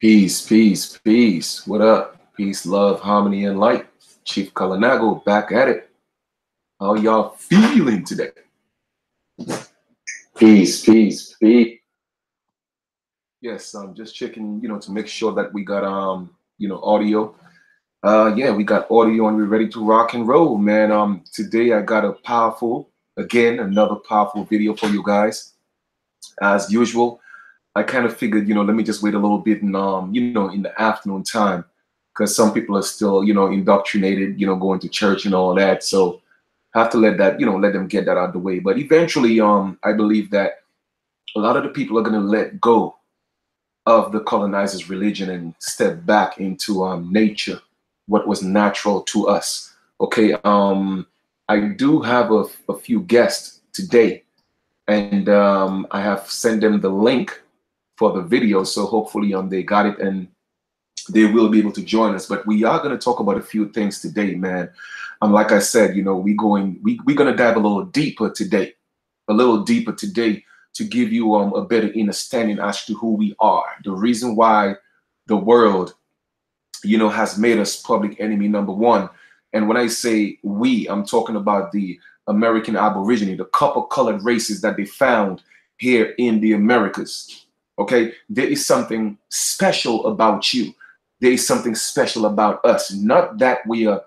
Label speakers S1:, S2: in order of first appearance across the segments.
S1: Peace, peace, peace. What up? Peace, love, harmony, and light. Chief Kalinago back at it. How y'all feeling today?
S2: Peace, peace, peace.
S1: Yes, I'm just checking, to make sure that we got audio. Yeah, we got audio and we're ready to rock and roll, man. Today I got a another powerful video for you guys. As usual, I kind of figured, let me just wait a little bit and in the afternoon time, because some people are still, indoctrinated, going to church and all that. So have to let that, let them get that out of the way. But eventually, I believe that a lot of the people are going to let go of the colonizers' religion and step back into nature, what was natural to us. Okay, I do have a few guests today, and I have sent them the link for the video, so hopefully they got it and they will be able to join us. But we are going to talk about a few things today, man. Like I said, we're going to dive a little deeper today to give you a better understanding as to who we are, the reason why the world, has made us public enemy number one. And when I say we, I'm talking about the American Aborigine, the copper-colored races that they found here in the Americas. Okay, there is something special about you. There is something special about us. Not that we are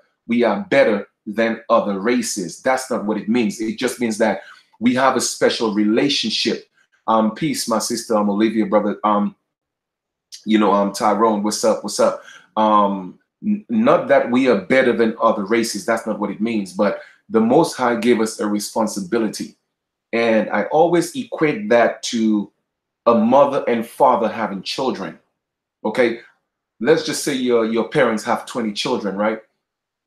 S1: better than other races. That's not what it means. It just means that we have a special relationship. Peace, my sister, Olivia, brother. Tyrone, what's up? What's up? Not that we are better than other races. That's not what it means. But the Most High gave us a responsibility, and I always equate that to a mother and father having children. Okay, let's just say your parents have 20 children, right?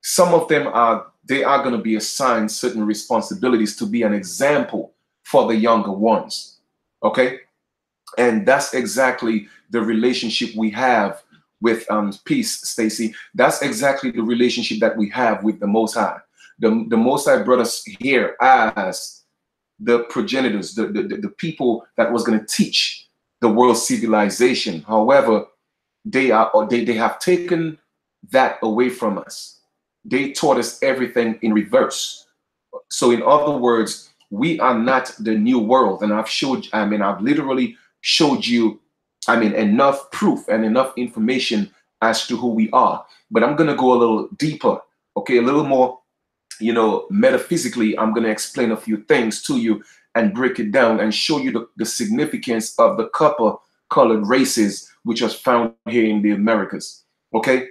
S1: Some of them are going to be assigned certain responsibilities to be an example for the younger ones. Okay, and that's exactly the relationship we have with peace, Stacy. That's exactly the relationship that we have with the Most High. The Most High brought us here as the progenitors, the people that was going to teach the world civilization. However, they have taken that away from us. They taught us everything in reverse. So in other words, we are not the new world. And I've literally showed you, enough proof and enough information as to who we are. But I'm gonna go a little deeper, okay, a little more, metaphysically. I'm gonna explain a few things to you and break it down and show you the significance of the copper colored races which was found here in the Americas. Okay.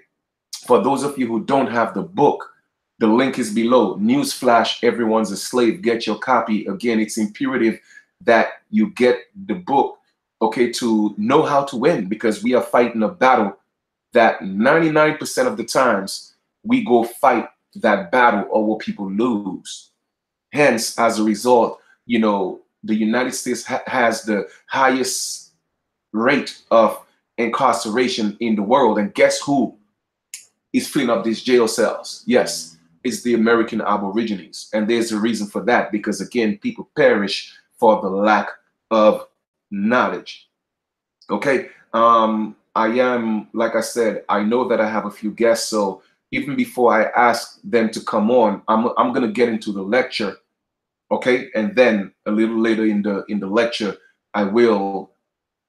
S1: For those of you who don't have the book, the link is below. Newsflash, everyone's a slave. Get your copy. Again, it's imperative that you get the book, okay, to know how to win, because we are fighting a battle that 99% of the times we go fight that battle or will people lose. Hence, as a result, the United States has the highest rate of incarceration in the world. And guess who is filling up these jail cells? Yes, it's the American Aborigines. And there's a reason for that, because again, people perish for the lack of knowledge. Okay. I am, like I said, I know that I have a few guests. So even before I ask them to come on, I'm gonna get into the lecture. Okay. And then a little later in the lecture, I will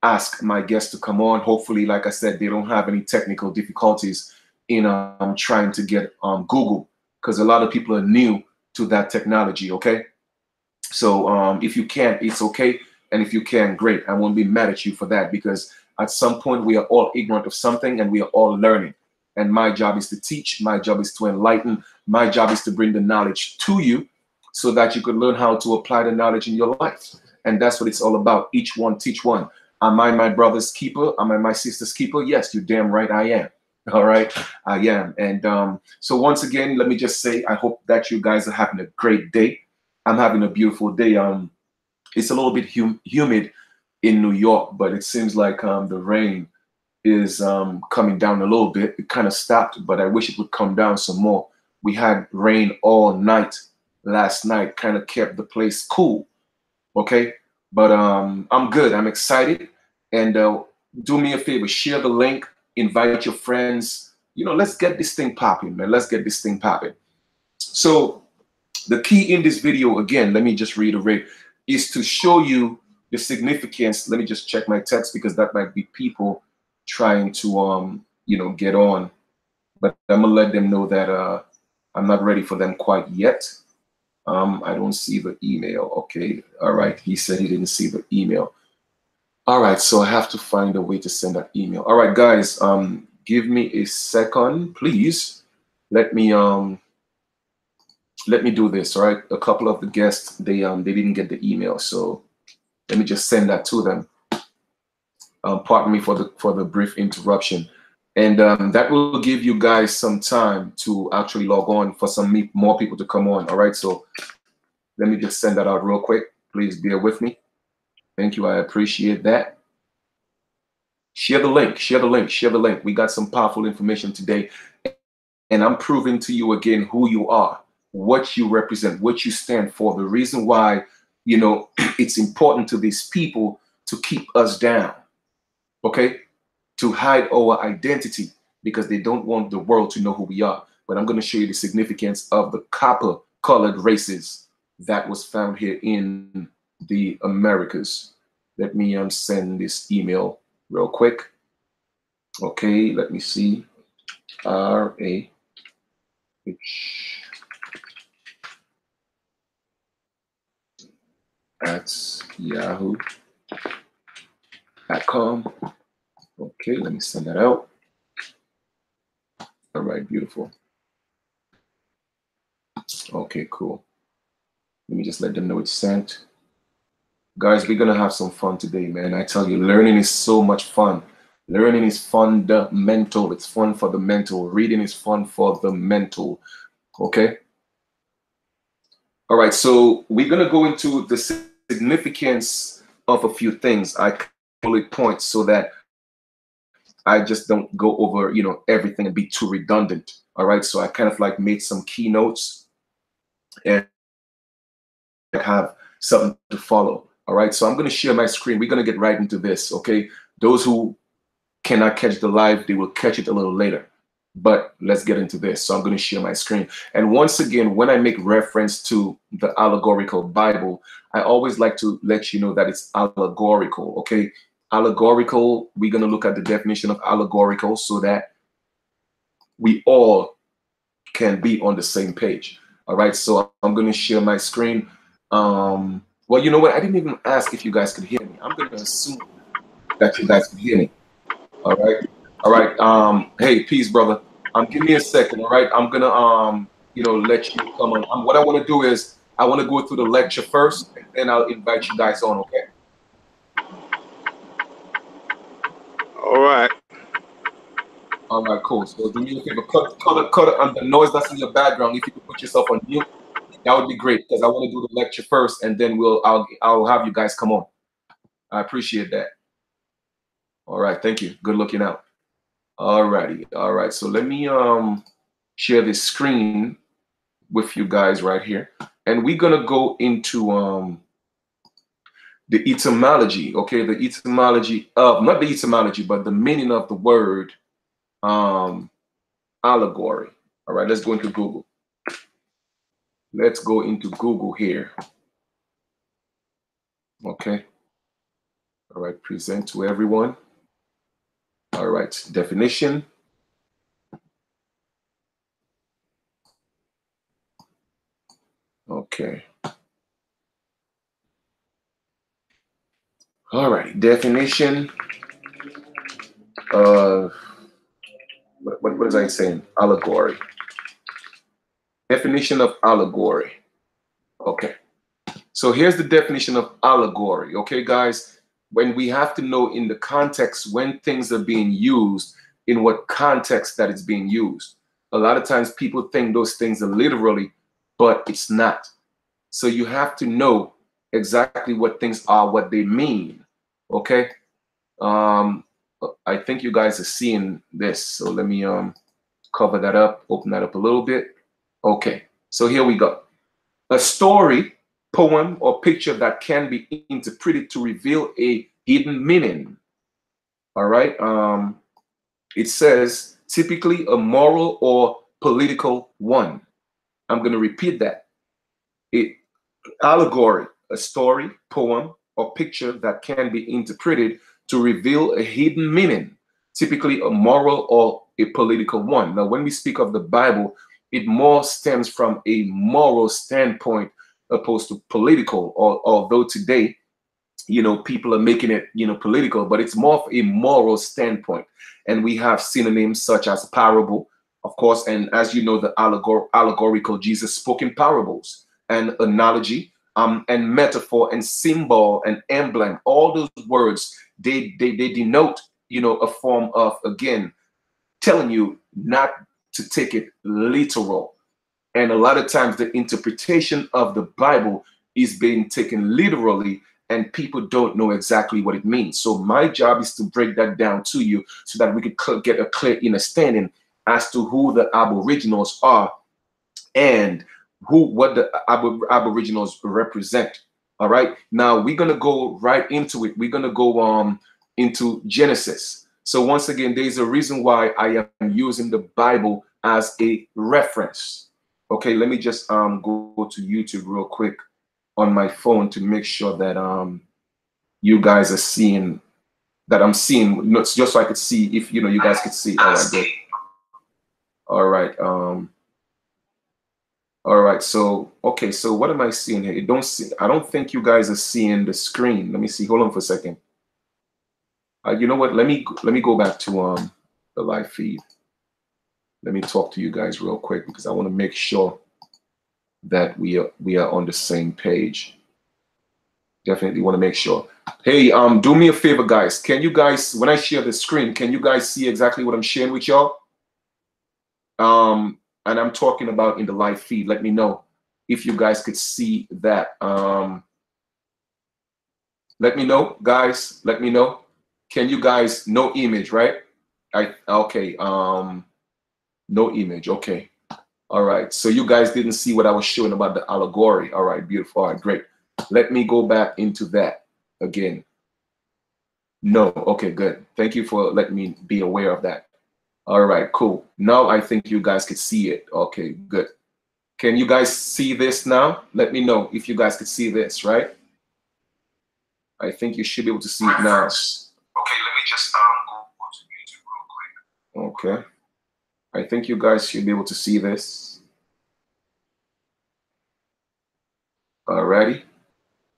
S1: ask my guests to come on. Hopefully, like I said, they don't have any technical difficulties in trying to get Google, because a lot of people are new to that technology. Okay, so if you can't, it's okay, and if you can, great. I won't be mad at you for that, because at some point we are all ignorant of something and we are all learning. And my job is to teach. My job is to enlighten. My job is to bring the knowledge to you so that you could learn how to apply the knowledge in your life. And that's what it's all about. Each one teach one. Am I my brother's keeper? Am I my sister's keeper? Yes, you're damn right I am. All right, I am. And so once again, let me just say, I hope that you guys are having a great day. I'm having a beautiful day. It's a little bit humid in New York, but it seems like the rain is coming down a little bit. It kind of stopped, but I wish it would come down some more. We had rain all night last night, kind of kept the place cool. Okay, but I'm good. I'm excited, and do me a favor, share the link, invite your friends. You know, let's get this thing popping, man. Let's get this thing popping. So the key in this video, again, let me just reiterate, is to show you the significance. Let me just check my text because that might be people trying to you know, get on. But I'm gonna let them know that I'm not ready for them quite yet. I don't see the email. Okay, all right. He said he didn't see the email. All right, so I have to find a way to send that email. All right, guys, give me a second, please. Let me do this. All right, a couple of the guests they didn't get the email, so let me just send that to them. Pardon me for the brief interruption, and that will give you guys some time to actually log on for some more people to come on. All right, so let me just send that out real quick. Please bear with me. Thank you. I appreciate that. Share the link, share the link, share the link. We got some powerful information today. And I'm proving to you again who you are, what you represent, what you stand for. The reason why, you know, it's important to these people to keep us down, okay? To hide our identity because they don't want the world to know who we are. But I'm going to show you the significance of the copper-colored races that was found here in the Americas. Let me send this email real quick. Okay, let me see. RAH at yahoo.com. Okay, let me send that out. All right, beautiful. Okay, cool. Let me just let them know it's sent. Guys, we're gonna have some fun today, man. I tell you, learning is so much fun. Learning is fundamental. It's fun for the mental. Reading is fun for the mental. Okay. All right, so we're gonna go into the significance of a few things. I bullet points so that I just don't go over, you know, everything and be too redundant. All right, so I kind of like made some keynotes and have something to follow. All right, so I'm going to share my screen. We're going to get right into this. Okay, those who cannot catch the live, they will catch it a little later. But let's get into this. So I'm going to share my screen. And once again, when I make reference to the allegorical Bible, I always like to let you know that it's allegorical. Okay, allegorical. We're going to look at the definition of allegorical so that we all can be on the same page. All right, so I'm going to share my screen. Well, you know what? I didn't even ask if you guys could hear me. I'm going to assume that you guys can hear me. All right. All right. Hey, peace, brother. Give me a second. All right. I'm going to, you know, let you come on. What I want to do is I want to go through the lecture first, and then I'll invite you guys on. Okay.
S3: All right.
S1: All right, cool. So do me a favor, cut the noise that's in your background. If you could put yourself on mute, that would be great because I want to do the lecture first, and then I'll have you guys come on. I appreciate that. All right, thank you. Good looking out. All righty. All right. So let me share this screen with you guys right here, and we're gonna go into the etymology. Okay, the etymology of not the etymology, but the meaning of the word allegory. All right, let's go into Google. Let's go into Google here. Okay. All right, present to everyone. All right, definition. Okay. All right, definition. What is I saying? Allegory. Definition of allegory. Okay. So here's the definition of allegory. Okay, guys. When we have to know in the context when things are being used, in what context that it's being used. A lot of times people think those things are literally, but it's not. So you have to know exactly what things are, what they mean. Okay. I think you guys are seeing this. So let me cover that up, open that up a little bit. Okay. So here we go. A story, poem, or picture that can be interpreted to reveal a hidden meaning. All right. It says typically a moral or political one. I'm going to repeat that. It allegory, a story, poem, or picture that can be interpreted to reveal a hidden meaning, typically a moral or a political one. Now, when we speak of the Bible, it more stems from a moral standpoint opposed to political, although today, people are making it, political, but it's more of a moral standpoint. And we have synonyms such as parable, of course, and as you know, the allegorical, Jesus spoke in parables, and analogy, and metaphor and symbol and emblem. All those words, they denote, a form of, again, telling you not to take it literal. And a lot of times the interpretation of the Bible is being taken literally, and people don't know exactly what it means. So my job is to break that down to you so that we could get a clear understanding as to who the Aboriginals are and what the Aboriginals represent. All right. Now we're gonna go right into it. We're gonna go into Genesis. So once again, there's a reason why I am using the Bible as a reference. Okay, let me just go to YouTube real quick on my phone to make sure that you guys are seeing that I'm seeing, just so I could see if you guys could see. All right, good. All right. All right. So okay. So what am I seeing here? I don't think you guys are seeing the screen. Let me see. Hold on for a second. You know what? Let me go back to the live feed. Let me talk to you guys real quick because I want to make sure that we are on the same page. Definitely want to make sure. Hey, do me a favor, guys. Can you guys, when I share the screen, can you guys see exactly what I'm sharing with y'all? And I'm talking about in the live feed. Let me know if you guys could see that. Let me know, guys. Let me know. Can you guys, no image, right? Okay. No image. Okay. All right. So you guys didn't see what I was showing about the allegory. All right. Beautiful. All right. Great. Let me go back into that again. No. Okay. Good. Thank you for letting me be aware of that. All right. Cool. Now I think you guys could see it. Okay. Good. Can you guys see this now? Let me know if you guys could see this, right? I think you should be able to see it now. Okay. Let me just go to YouTube real quick. Okay. I think you guys should be able to see this. Alrighty.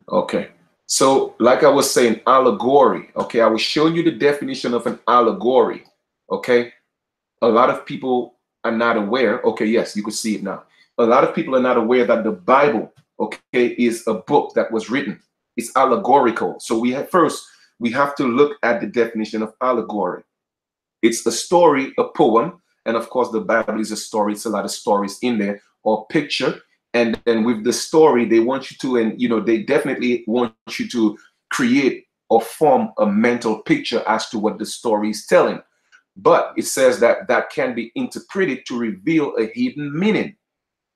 S1: Okay. So like I was saying, allegory. Okay. I was showing you the definition of an allegory. Okay. A lot of people are not aware. Okay. Yes, you can see it now. A lot of people are not aware that the Bible, okay, is a book that was written. It's allegorical. So we have to look at the definition of allegory. It's a story, a poem, and of course the Bible is a story. It's a lot of stories in there, or picture. And then with the story, they want you to, and they definitely want you to create or form a mental picture as to what the story is telling. But it says that can be interpreted to reveal a hidden meaning,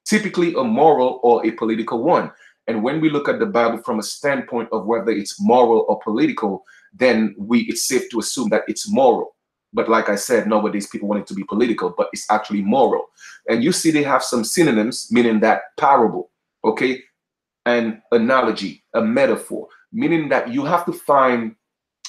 S1: typically a moral or a political one. And when we look at the Bible from a standpoint of whether it's moral or political, then it's safe to assume that it's moral. But like I said, nowadays people want it to be political, but it's actually moral. And you see they have some synonyms, meaning that parable, okay, an analogy, a metaphor, meaning that you have to find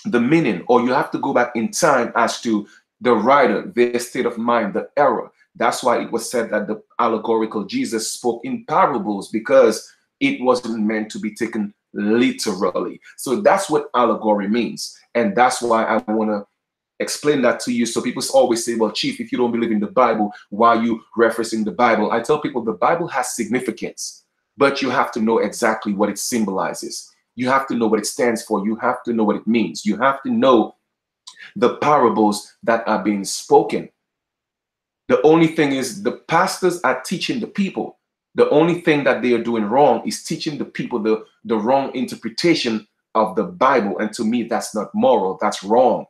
S1: the meaning, or you have to go back in time as to the writer, their state of mind, the era. That's why it was said that the allegorical Jesus spoke in parables, because it wasn't meant to be taken literally. So that's what allegory means. And that's why I want to explain that to you. So people always say, well, Chief, if you don't believe in the Bible, why are you referencing the Bible? I tell people the Bible has significance, but you have to know exactly what it symbolizes. You have to know what it stands for. You have to know what it means. You have to know the parables that are being spoken. The only thing is the pastors are teaching the people. The only thing that they are doing wrong is teaching the people the wrong interpretation of the Bible. And to me, that's not moral. That's wrong.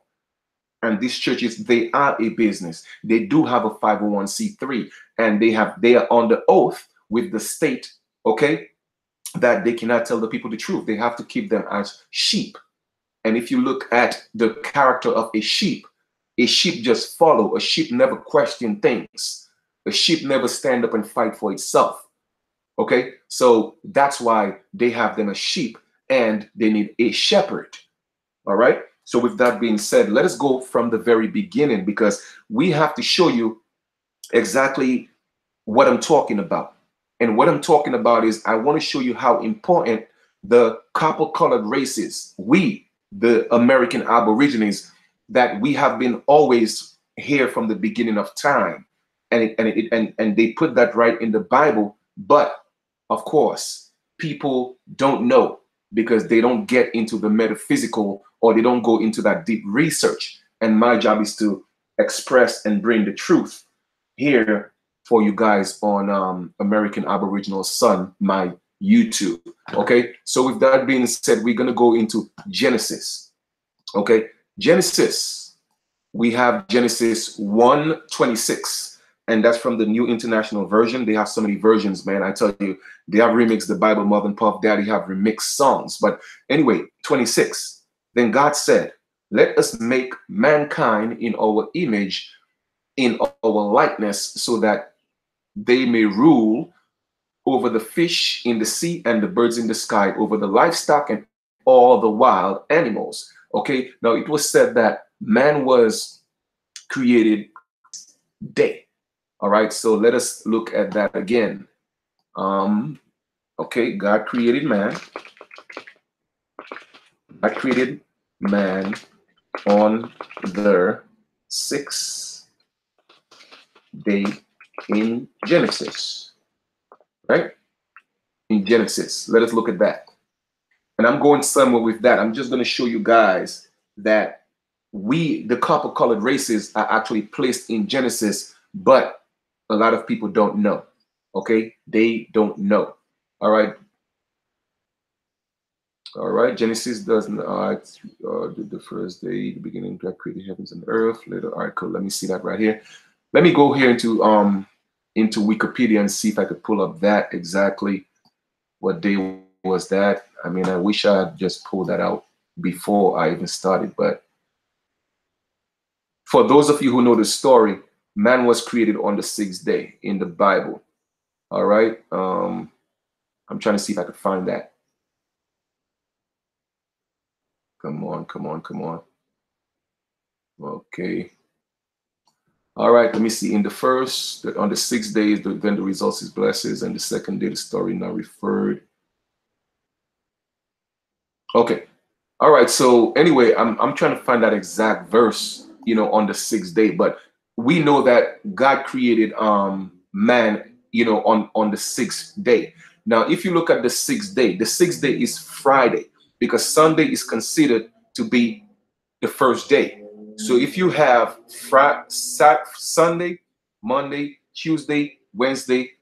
S1: And these churches, they are a business. They do have a 501c3, and they are on the oath with the state, okay, that they cannot tell the people the truth. They have to keep them as sheep. And if you look at the character of a sheep just follow. A sheep never question things. A sheep never stand up and fight for itself. Okay, so that's why they have them as sheep, and they need a shepherd. All right. So with that being said, let us go from the very beginning, because we have to show you exactly what I'm talking about. And what I'm talking about is I want to show you how important the copper-colored races, we, the American Aborigines, that we have been always here from the beginning of time. And they put that right in the Bible. But of course, people don't know, because they don't get into the metaphysical, or they don't go into that deep research. And my job is to express and bring the truth here for you guys on American Aboriginal Sun, my YouTube. Okay, so with that being said, we're going to go into Genesis. Okay, Genesis, we have Genesis 1:26. And that's from the New International Version. They have so many versions, man. I tell you, they have remixed the Bible. Mother and Puff Daddy have remixed songs. But anyway, 26. Then God said, let us make mankind in our image, in our likeness, so that they may rule over the fish in the sea and the birds in the sky, over the livestock and all the wild animals. Okay, now it was said that man was created day. All right, so let us look at that again. Okay, God created man. God created man on the sixth day in Genesis, right? In Genesis, let us look at that. And I'm going somewhere with that. I'm just going to show you guys that we, the copper-colored races, are actually placed in Genesis, but a lot of people don't know. Okay, they don't know. All right. All right. Genesis doesn't. The first day, the beginning, God created heavens and earth. Later, all right, cool. Let me see that right here. Let me go here into Wikipedia and see if I could pull up that exactly. What day was that? I mean, I wish I had just pulled that out before I even started. But for those of you who know the story, man was created on the sixth day in the Bible. All right. I'm trying to see if I could find that. Come on, come on, come on. Okay. All right, let me see. In the first, on the 6 days, then the results is blesses, and the second day, the story now referred. Okay. All right. So anyway, I'm trying to find that exact verse, you know, on the 6th day. But we know that God created man, you know, on the 6th day. Now, if you look at the 6th day is Friday, because Sunday is considered to be the first day. So if you have Sunday, Monday, Tuesday, Wednesday,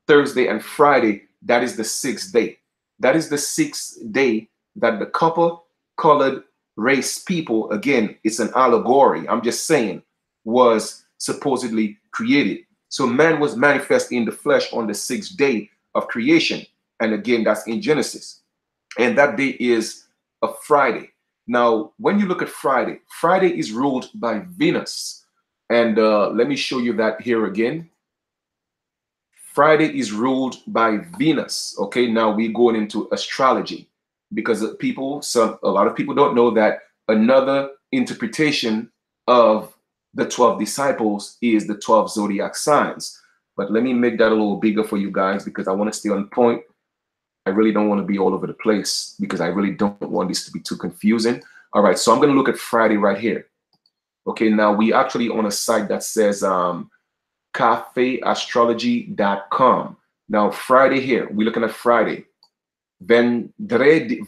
S1: Thursday, and Friday, that is the 6th day. That is the 6th day that the copper-colored race people, again, it's an allegory, I'm just saying, was supposedly created. So man was manifest in the flesh on the 6th day of creation. And again, that's in Genesis. And that day is a Friday. Now, when you look at Friday, Friday is ruled by Venus. And let me show you that here again. Friday is ruled by Venus. Okay, now we're going into astrology, because a lot of people don't know that another interpretation of the 12 disciples is the 12 zodiac signs. But let me make that a little bigger for you guys, because I want to stay on point. I really don't want to be all over the place, because I really don't want this to be too confusing. All right, so I'm going to look at Friday right here. Okay, now we actually on a site that says cafeastrology.com. Now Friday here, we're looking at Friday. Vendredi,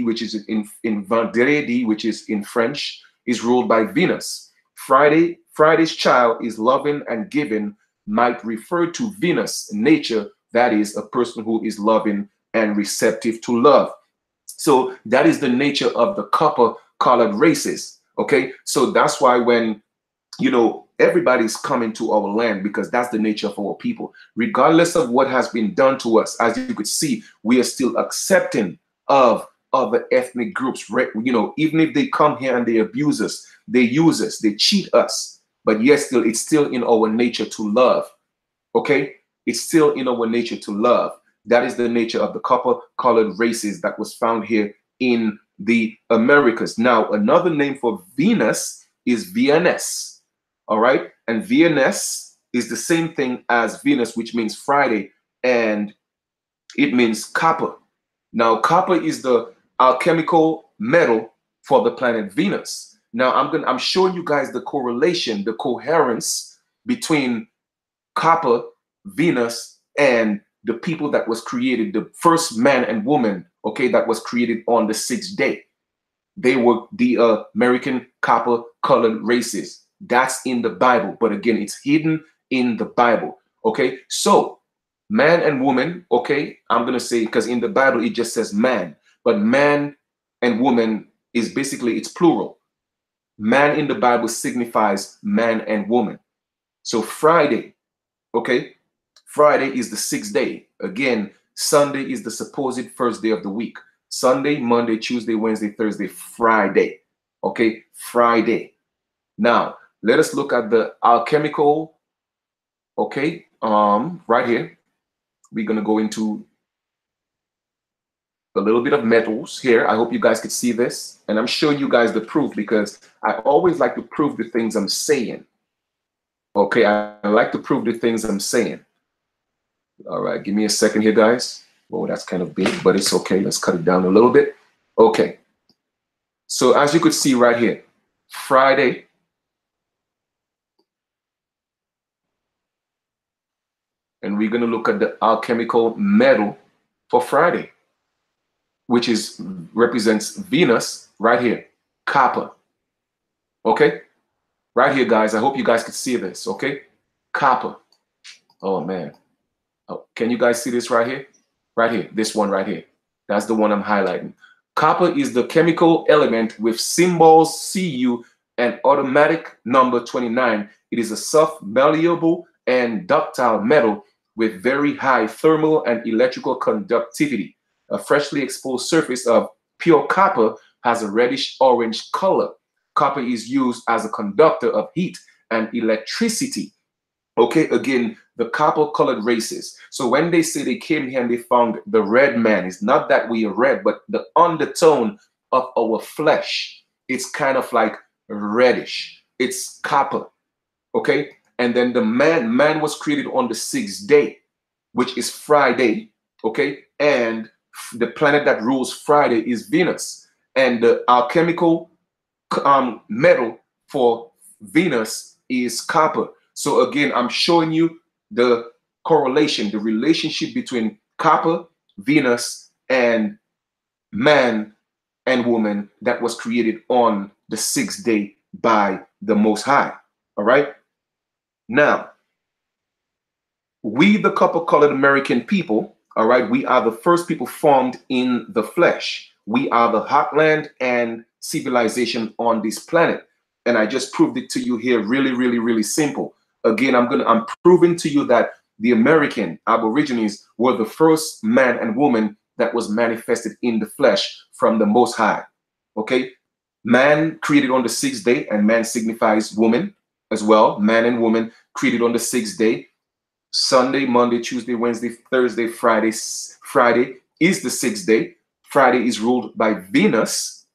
S1: which is in Vendredi, which is in French, is ruled by Venus. Friday's child is loving and giving, might refer to Venus, nature, that is a person who is loving and receptive to love. So that is the nature of the copper-colored races. Okay, so that's why when, you know, everybody's coming to our land, because that's the nature of our people. Regardless of what has been done to us, as you could see, we are still accepting of other ethnic groups. You know, even if they come here and they abuse us, they use us, they cheat us, but yet still, it's still in our nature to love. Okay, it's still in our nature to love. That is the nature of the copper-colored races that was found here in the Americas. Now, another name for Venus is Venus. All right, and Venus is the same thing as Venus, which means Friday, and it means copper. Now, copper is the alchemical metal for the planet Venus. Now, I'm showing you guys the correlation, the coherence between copper, Venus, and the people that was created, the first man and woman, okay, that was created on the 6th day. They were the American copper-colored races. That's in the Bible, but again, it's hidden in the Bible, okay? So, man and woman, okay, I'm going to say, because in the Bible, it just says man, but man and woman is basically, it's plural. Man in the Bible signifies man and woman. So Friday, okay, Friday is the 6th day. Again, Sunday is the supposed first day of the week. Sunday, Monday, Tuesday, Wednesday, Thursday, Friday. Okay, Friday. Now, let us look at the alchemical, okay, right here. We're going to go into a little bit of metals here. I hope you guys could see this. And I'm showing you guys the proof because I always like to prove the things I'm saying. Okay, I like to prove the things I'm saying. All right, give me a second here, guys. Oh, that's kind of big, but it's okay. Let's cut it down a little bit. Okay. So as you could see right here, Friday. And we're going to look at the alchemical metal for Friday, which represents Venus right here, copper. Okay? Right here, guys. I hope you guys could see this, okay? Copper. Oh, man. Oh, can you guys see this right here? Right here, this one right here. That's the one I'm highlighting. Copper is the chemical element with symbols Cu and automatic number 29. It is a soft, malleable, and ductile metal with very high thermal and electrical conductivity. A freshly exposed surface of pure copper has a reddish-orange color. Copper is used as a conductor of heat and electricity. Okay, again, the copper-colored races. So when they say they came here and they found the red man, it's not that we are red, but the undertone of our flesh, it's kind of like reddish. It's copper, okay? And then the man was created on the 6th day, which is Friday, okay? And the planet that rules Friday is Venus. And the alchemical metal for Venus is copper. So again, I'm showing you the correlation, the relationship between copper, Venus, and man and woman that was created on the 6th day by the Most High. All right. Now, we, the copper-colored American people, all right, we are the first people formed in the flesh. We are the heartland and civilization on this planet. And I just proved it to you here really, really, really simple. Again, I'm proving to you that the American Aborigines were the first man and woman that was manifested in the flesh from the Most High. Okay? Man created on the 6th day, and man signifies woman as well. Man and woman created on the 6th day. Sunday, Monday, Tuesday, Wednesday, Thursday, Friday. Friday is the 6th day. Friday is ruled by Venus.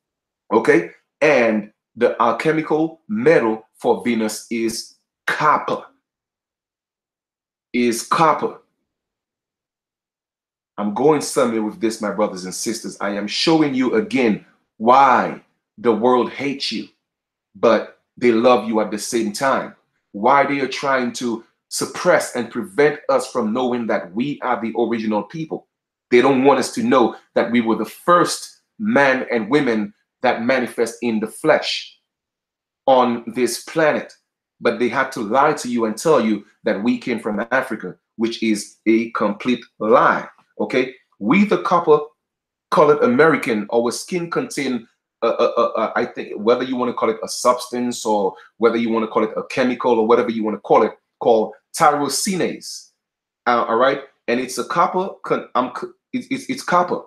S1: Okay? And the alchemical metal for Venus is copper. Is copper. I'm going somewhere with this, my brothers and sisters. I am showing you again why the world hates you, but they love you at the same time. Why they are trying to suppress and prevent us from knowing that we are the original people. They don't want us to know that we were the first man and women that manifest in the flesh on this planet. But they had to lie to you and tell you that we came from Africa, which is a complete lie. Okay, we, the copper-colored American, our skin contain, I think, whether you want to call it a substance or whether you want to call it a chemical or whatever you want to call it, called Tyrosinase. All right, and it's a copper. It's copper.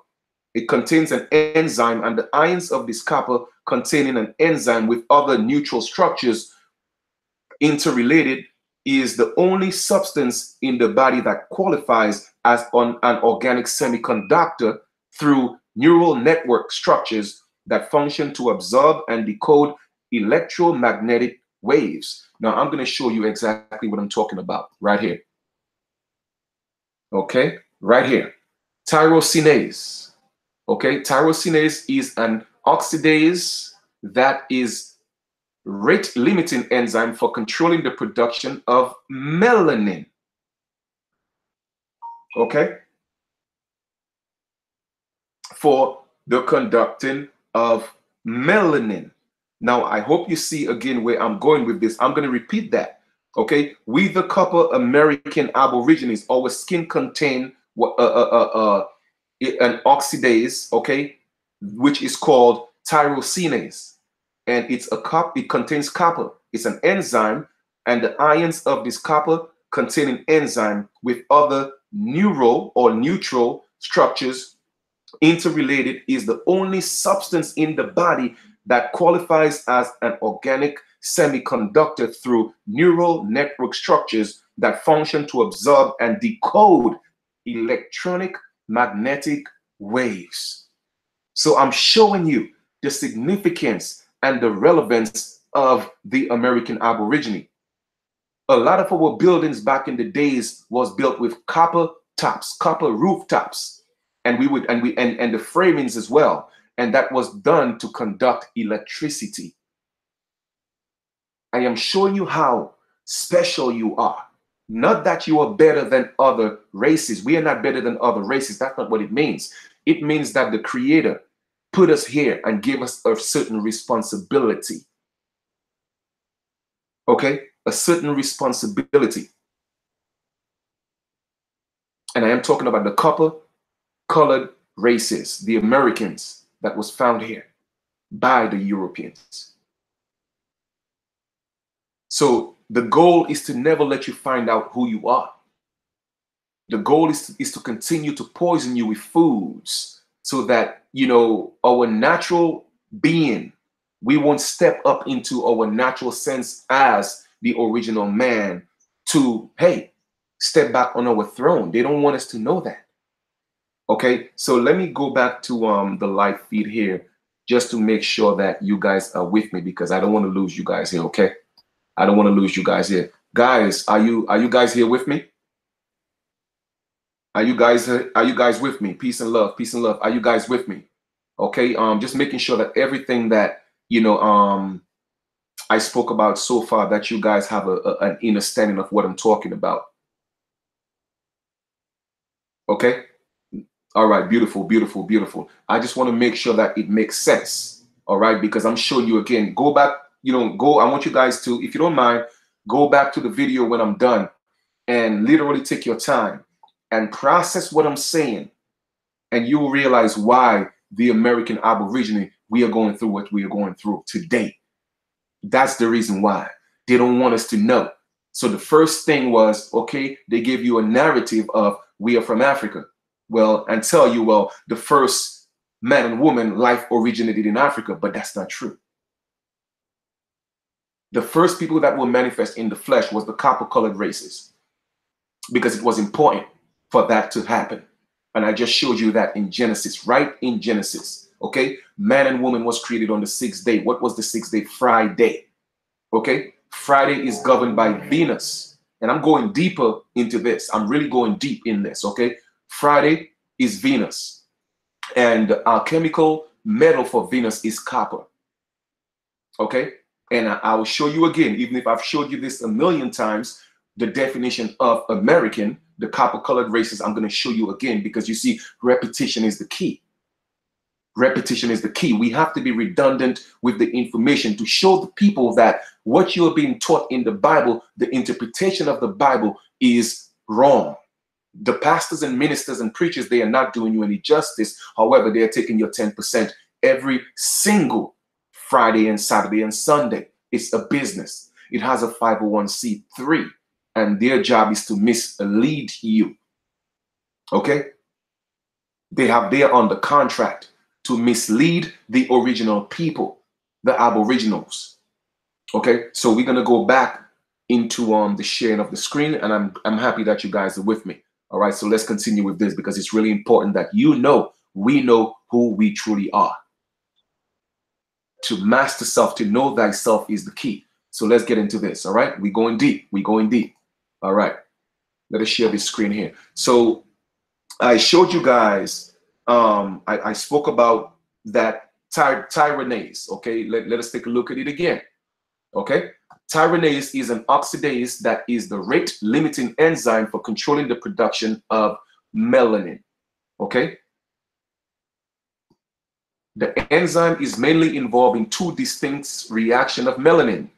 S1: It contains an enzyme, and the ions of this copper containing an enzyme with other neutral structures interrelated is the only substance in the body that qualifies as an organic semiconductor through neural network structures that function to absorb and decode electromagnetic waves. Now, I'm going to show you exactly what I'm talking about right here. Okay, right here. Tyrosinase. Okay, tyrosinase is an oxidase that is rate limiting enzyme for controlling the production of melanin. Okay, for the conducting of melanin. Now, I hope you see again where I'm going with this. I'm going to repeat that. Okay, we the copper American Aborigines, our skin contain an oxidase, okay, which is called tyrosinase, and it contains copper. It's an enzyme, and the ions of this copper containing enzyme with other neural or neutral structures interrelated is the only substance in the body that qualifies as an organic semiconductor through neural network structures that function to absorb and decode electronic magnetic waves. So I'm showing you the significance and the relevance of the American Aborigine. A lot of our buildings back in the days was built with copper tops, copper rooftops, and the framings as well. And that was done to conduct electricity. I am showing you how special you are. Not that you are better than other races. We are not better than other races. That's not what it means. It means that the Creator put us here and gave us a certain responsibility. Okay? A certain responsibility. And I am talking about the copper-colored races, the Americans that was found here by the Europeans. So the goal is to never let you find out who you are. The goal is to continue to poison you with foods so that, you know, our natural being, we won't step up into our natural sense as the original man to, hey, step back on our throne. They don't want us to know that. Okay, so let me go back to the live feed here just to make sure that you guys are with me, because I don't want to lose you guys here, okay? I don't want to lose you guys here. Guys, are you guys here with me? Are you guys with me? Peace and love, peace and love. Are you guys with me? Okay, just making sure that everything that, you know, I spoke about so far, that you guys have an understanding of what I'm talking about. Okay? All right, beautiful, beautiful, beautiful. I just want to make sure that it makes sense. All right, because I'm showing you again. Go back, you know, I want you guys to, if you don't mind, go back to the video when I'm done and literally take your time and process what I'm saying. And you will realize why the American Aborigine, we are going through what we are going through today. That's the reason why. They don't want us to know. So the first thing was, okay, they give you a narrative of we are from Africa. Well, and tell you, well, the first man and woman life originated in Africa, but that's not true. The first people that will manifest in the flesh was the copper-colored races, because it was important for that to happen. And I just showed you that in Genesis, right in Genesis, okay? Man and woman was created on the 6th day. What was the 6th day? Friday, okay? Friday is governed by Venus. And I'm going deeper into this. I'm really going deep in this, okay? Friday is Venus. And the alchemical metal for Venus is copper, okay? And I will show you again, even if I've showed you this a million times, the definition of American, the copper-colored races, I'm going to show you again, because you see, repetition is the key. Repetition is the key. We have to be redundant with the information to show the people that what you are being taught in the Bible, the interpretation of the Bible is wrong. The pastors and ministers and preachers, they are not doing you any justice. However, they are taking your 10% every single Friday and Saturday and Sunday. It's a business. It has a 501c3, and their job is to mislead you. Okay? They are under contract to mislead the original people, the aboriginals. Okay, so we're gonna go back into the sharing of the screen, and I'm happy that you guys are with me. All right, so let's continue with this because it's really important that we know who we truly are. To master self, to know thyself is the key. So let's get into this. All right, we're going deep. We're going deep. All right, let us share this screen here. So I showed you guys. I spoke about that Tyrosinase. Okay, let us take a look at it again. Okay, Tyrosinase is an oxidase that is the rate limiting enzyme for controlling the production of melanin. Okay, the enzyme is mainly involved in two distinct reactions of melanin: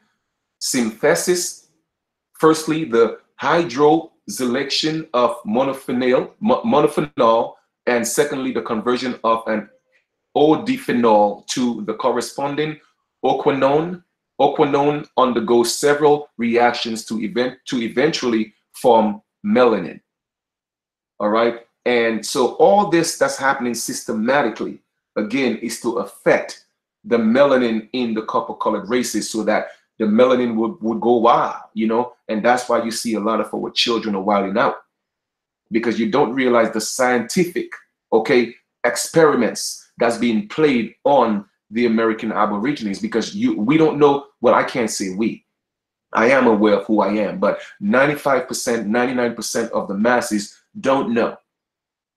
S1: synthesis, firstly the hydroxylation of monophenol, and secondly the conversion of an O-diphenol to the corresponding oquinone. Oquinone undergoes several reactions to eventually form melanin. All right, and so all this that's happening systematically, again, is to affect the melanin in the copper-colored races, so that the melanin would go wild, you know, and that's why you see a lot of our children are wilding out, because you don't realize the scientific, okay, experiments that's being played on the American Aborigines, because we don't know. Well, I can't say we. I am aware of who I am, but 95%, 99% of the masses don't know.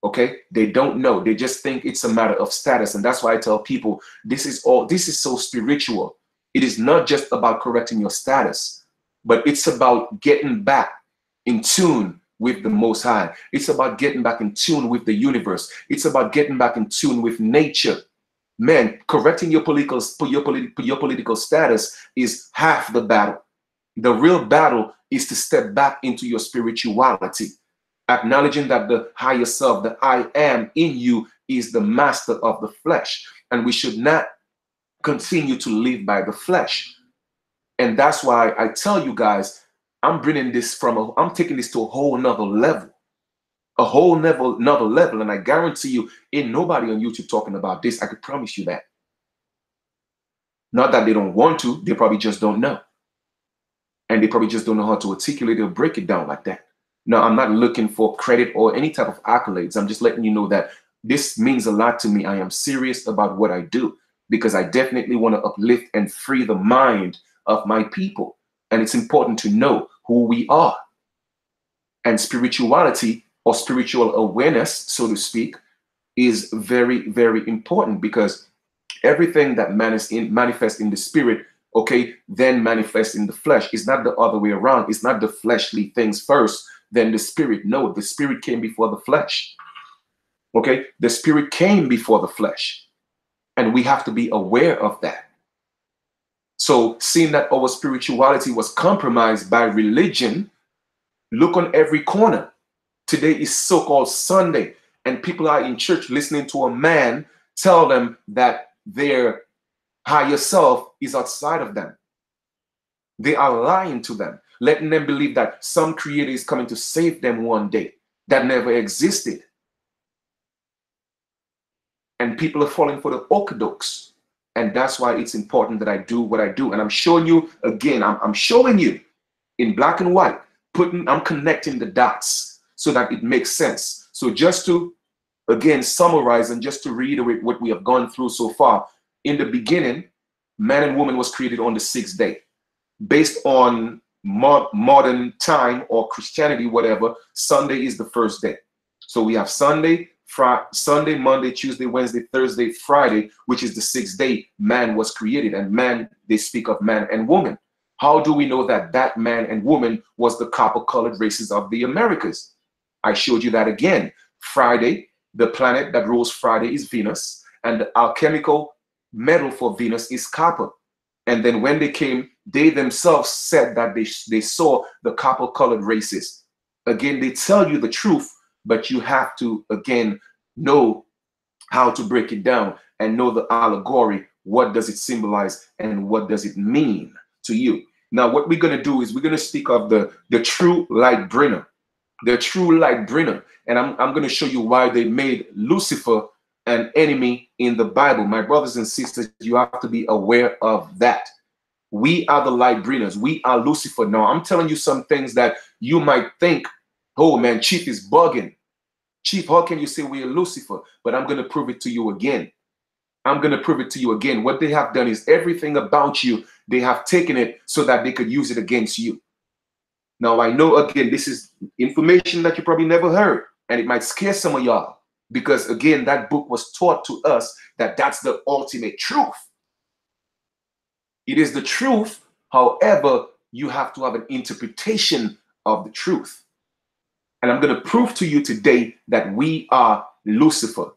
S1: Okay, they don't know. They just think it's a matter of status, and that's why I tell people this is so spiritual. It is not just about correcting your status, but it's about getting back in tune with the Most High. It's about getting back in tune with the universe. It's about getting back in tune with nature. Man, correcting your political status is half the battle. The real battle is to step back into your spirituality, acknowledging that the higher self, the I am in you, is the master of the flesh, and we should not continue to live by the flesh. And that's why I tell you guys, I'm taking this to a whole nother level. A whole another level, and I guarantee you, ain't nobody on YouTube talking about this. I could promise you that. Not that they don't want to, they probably just don't know. And they probably just don't know how to articulate or break it down like that. Now, I'm not looking for credit or any type of accolades. I'm just letting you know that this means a lot to me. I am serious about what I do, because I definitely want to uplift and free the mind of my people. And it's important to know who we are. And spirituality, or spiritual awareness, so to speak, is very, very important, because everything that manifests in the spirit, okay, then manifests in the flesh. It's not the other way around. It's not the fleshly things first, then the spirit. No, the spirit came before the flesh. Okay, the spirit came before the flesh, and we have to be aware of that. So, seeing that our spirituality was compromised by religion, look on every corner. Today is so-called Sunday, and people are in church listening to a man tell them that their higher self is outside of them. They are lying to them, letting them believe that some creator is coming to save them one day that never existed. And people are falling for the orthodox. And that's why it's important that I do what I do. And I'm showing you again, I'm showing you in black and white, I'm connecting the dots so that it makes sense. So just to, again, summarize and just to reiterate what we have gone through so far. In the beginning, man and woman was created on the 6th day. Based on modern time or Christianity, whatever, Sunday is the first day. So we have Sunday, Monday, Tuesday, Wednesday, Thursday, Friday, which is the 6th day man was created. And man, they speak of man and woman. How do we know that that man and woman was the copper-colored races of the Americas? I showed you that again. Friday, the planet that rules Friday is Venus, and the alchemical metal for Venus is copper. And then when they came, they themselves said that they saw the copper-colored races. Again, they tell you the truth, but you have to, again, know how to break it down and know the allegory. What does it symbolize and what does it mean to you? Now, what we're going to do is we're going to speak of the true light bringer. the true light bringer. And I'm going to show you why they made Lucifer an enemy in the Bible. My brothers and sisters, you have to be aware of that. We are the light bringers. We are Lucifer. Now, I'm telling you some things that you might think, oh man, Chief is bugging. Chief, how can you say we are Lucifer? But I'm going to prove it to you again. I'm going to prove it to you again. What they have done is everything about you, they have taken it so that they could use it against you. Now, I know, again, this is information that you probably never heard, and it might scare some of y'all because, again, that book was taught to us that that's the ultimate truth. It is the truth. However, you have to have an interpretation of the truth. And I'm going to prove to you today that we are Lucifer.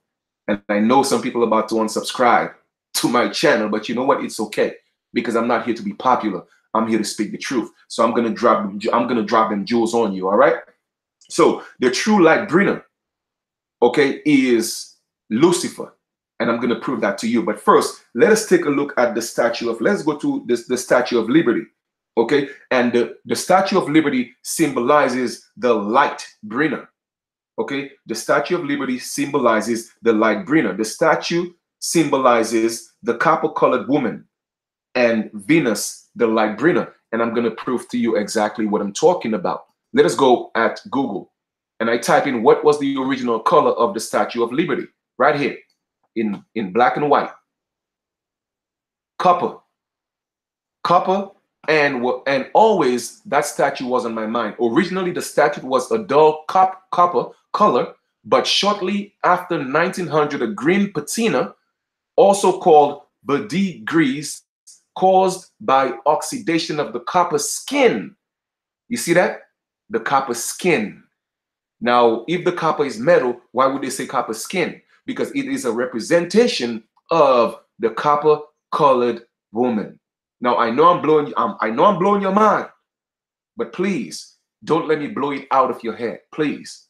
S1: And I know some people are about to unsubscribe to my channel, but you know what? It's okay because I'm not here to be popular. I'm here to speak the truth. So I'm going to drop them jewels on you. All right. So the true light bringer, okay, is Lucifer. And I'm going to prove that to you. But first, let us take a look at the Statue of, let's go to the Statue of Liberty. Okay. And the Statue of Liberty symbolizes the light bringer. Okay. The Statue of Liberty symbolizes the light bringer. The statue symbolizes the copper-colored woman and Venus, the light bringer. And I'm going to prove to you exactly what I'm talking about. Let us go at Google. And I type in what was the original color of the Statue of Liberty right here. In black and white. Copper. And always that statue was on my mind. Originally, the statue was a dull copper color, but shortly after 1900, a green patina, also called verdigris, caused by oxidation of the copper skin. You see that? The copper skin. Now, if the copper is metal, why would they say copper skin? Because it is a representation of the copper-colored woman. Now, I know I'm blowing your mind, but please don't let me blow it out of your head, please.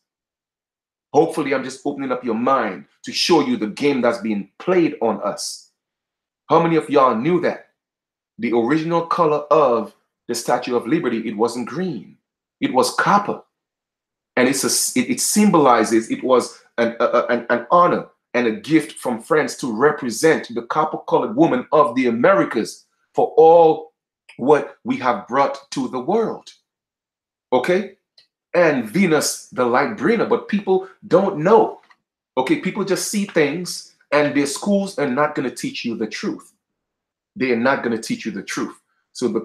S1: Hopefully, I'm just opening up your mind to show you the game that's being played on us. How many of y'all knew that the original color of the Statue of Liberty, it wasn't green, it was copper, and it symbolizes, it was an honor and a gift from France to represent the copper-colored woman of the Americas for all what we have brought to the world. Okay? And Venus, the light bringer, but people don't know. Okay, people just see things and their schools are not going to teach you the truth. They are not going to teach you the truth. So the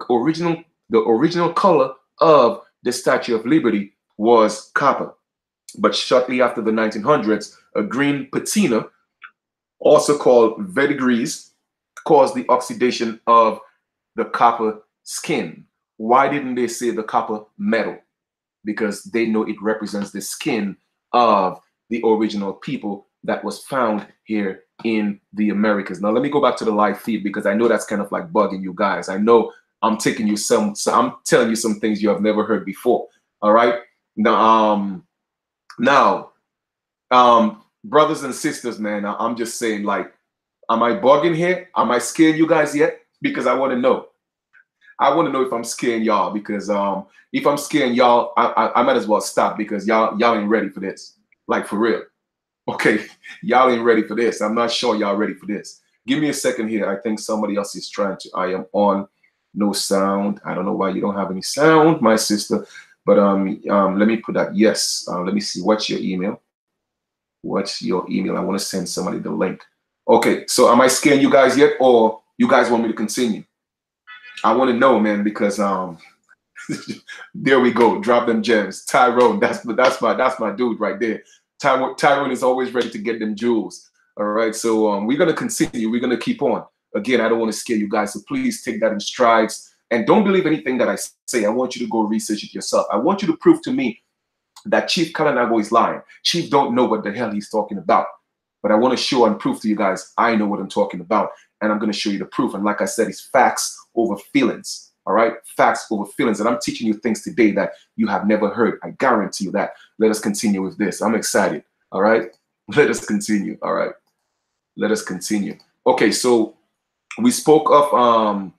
S1: original color of the Statue of Liberty was copper. But shortly after the 1900s, a green patina, also called verdigris, caused the oxidation of the copper skin. Why didn't they say the copper metal? Because they know it represents the skin of the original people that was found here in the Americas. Now, let me go back to the live feed because I know that's kind of like bugging you guys. I know I'm taking you I'm telling you some things you have never heard before. All right. Now, brothers and sisters, man, I'm just saying, like, am I bugging here? Am I scaring you guys yet? Because I want to know. I want to know if I'm scaring y'all, because if I'm scaring y'all, I might as well stop because y'all ain't ready for this. Like, for real. Okay, y'all ain't ready for this. I'm not sure y'all ready for this. Give me a second here. I think somebody else is trying to. I am on no sound. I don't know why you don't have any sound, my sister. But let me put that. Yes. Let me see. What's your email? What's your email? I want to send somebody the link. Okay. So am I scaring you guys yet, or you guys want me to continue? I want to know, man, because there we go. Drop them gems. Tyrone. That's my dude right there. Tyrone is always ready to get them jewels. All right. So we're gonna continue. We're gonna keep on. Again, I don't want to scare you guys, so please take that in strides. And don't believe anything that I say. I want you to go research it yourself. I want you to prove to me that Chief Kalinago is lying. Chief don't know what the hell he's talking about. But I want to show and prove to you guys I know what I'm talking about. And I'm going to show you the proof. And like I said, it's facts over feelings. All right? Facts over feelings. And I'm teaching you things today that you have never heard. I guarantee you that. Let us continue with this. I'm excited. All right? Let us continue. All right? Let us continue. Okay, so we spoke of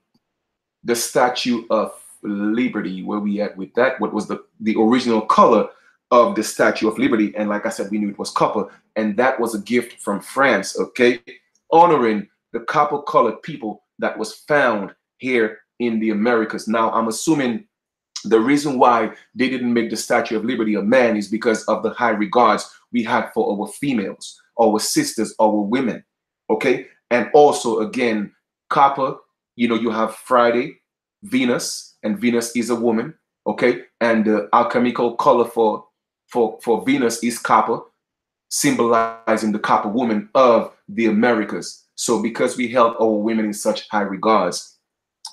S1: the Statue of Liberty. Where we at with that? What was the original color of the Statue of Liberty. And like I said, we knew it was copper, and that was a gift from France, okay, honoring the copper-colored people that was found here in the Americas. Now, I'm assuming the reason why they didn't make the Statue of Liberty a man is because of the high regards we had for our females, our sisters, our women, okay? And also, again, copper, you know, you have Friday, Venus, and Venus is a woman, okay? And the alchemical color for Venus is copper, symbolizing the copper woman of the Americas. So because we held our women in such high regards,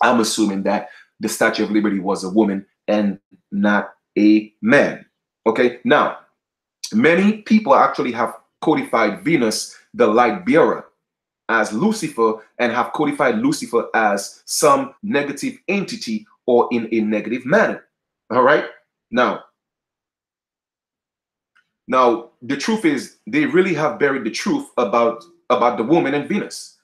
S1: I'm assuming that the Statue of Liberty was a woman and not a man. Okay, now, many people actually have codified Venus, the light bearer, as Lucifer, and have codified Lucifer as some negative entity or in a negative manner. All right, now the truth is they really have buried the truth about the woman and Venus.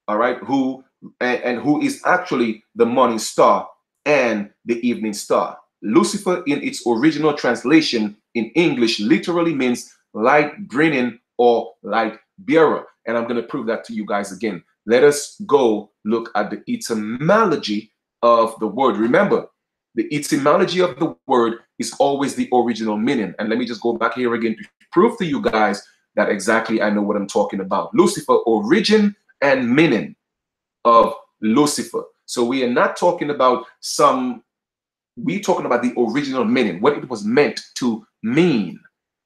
S1: All right, who is actually the morning star and the evening star. Lucifer, in its original translation in English, literally means light bringing or light bearer. And I'm going to prove that to you guys again. Let us go look at the etymology of the word. Remember, the etymology of the word is always the original meaning. And let me just go back here again to prove to you guys that exactly I know what I'm talking about. Lucifer, origin and meaning of Lucifer. So we are not talking about we're talking about the original meaning, what it was meant to mean.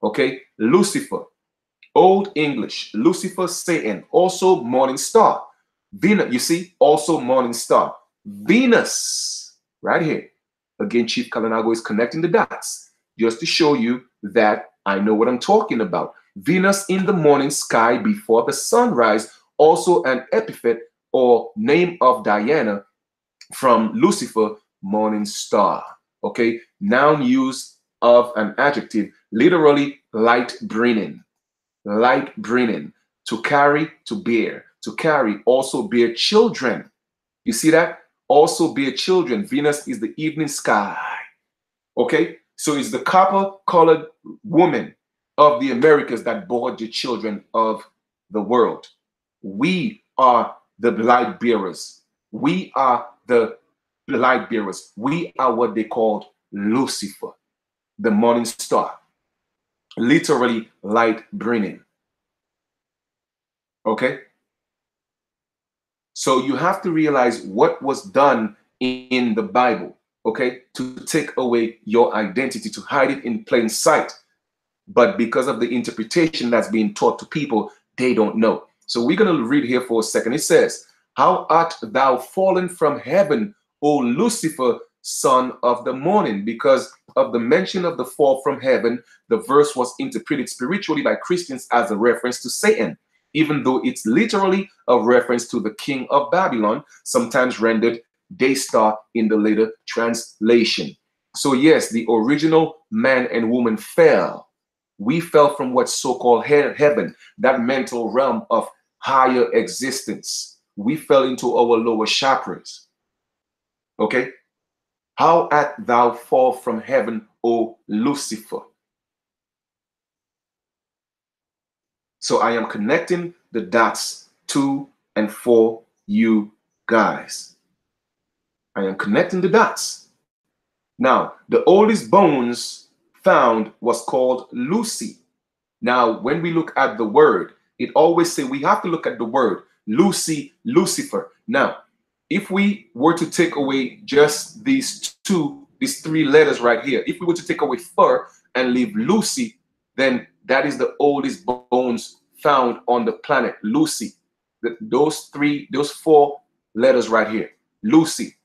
S1: Okay, Lucifer, Old English, Lucifer, Satan, also morning star. Venus, you see, also morning star. Venus, right here. Again, Chief Kalinago is connecting the dots just to show you that I know what I'm talking about. Venus in the morning sky before the sunrise, also an epithet or name of Diana from Lucifer, morning star. Okay, noun use of an adjective, literally light bringing, to carry, to bear, to carry, also bear children. You see that? Also bear children. Venus is the evening sky. Okay, so it's the copper-colored woman of the Americas that bore the children of the world. We are the light bearers. We are the light bearers. We are what they called Lucifer, the morning star, literally light bringing. Okay, so you have to realize what was done in the Bible, okay, to take away your identity, to hide it in plain sight. But because of the interpretation that's being taught to people, they don't know. So we're going to read here for a second. It says, "How art thou fallen from heaven, O Lucifer, son of the morning?" Because of the mention of the fall from heaven, the verse was interpreted spiritually by Christians as a reference to Satan, even though it's literally a reference to the king of Babylon, sometimes rendered day star in the later translation. So yes, the original man and woman fell. We fell from what's so-called heaven, that mental realm of higher existence. We fell into our lower chakras. Okay? How art thou fall from heaven, O Lucifer? So I am connecting the dots to and for you guys. I am connecting the dots. Now, the oldest bones found was called Lucy. Now, when we look at the word, it always say we have to look at the word Lucy, Lucifer. Now, if we were to take away just these three letters right here, if we were to take away fur and leave Lucy, then that is the oldest bones found on the planet, Lucy. Those four letters right here, Lucy.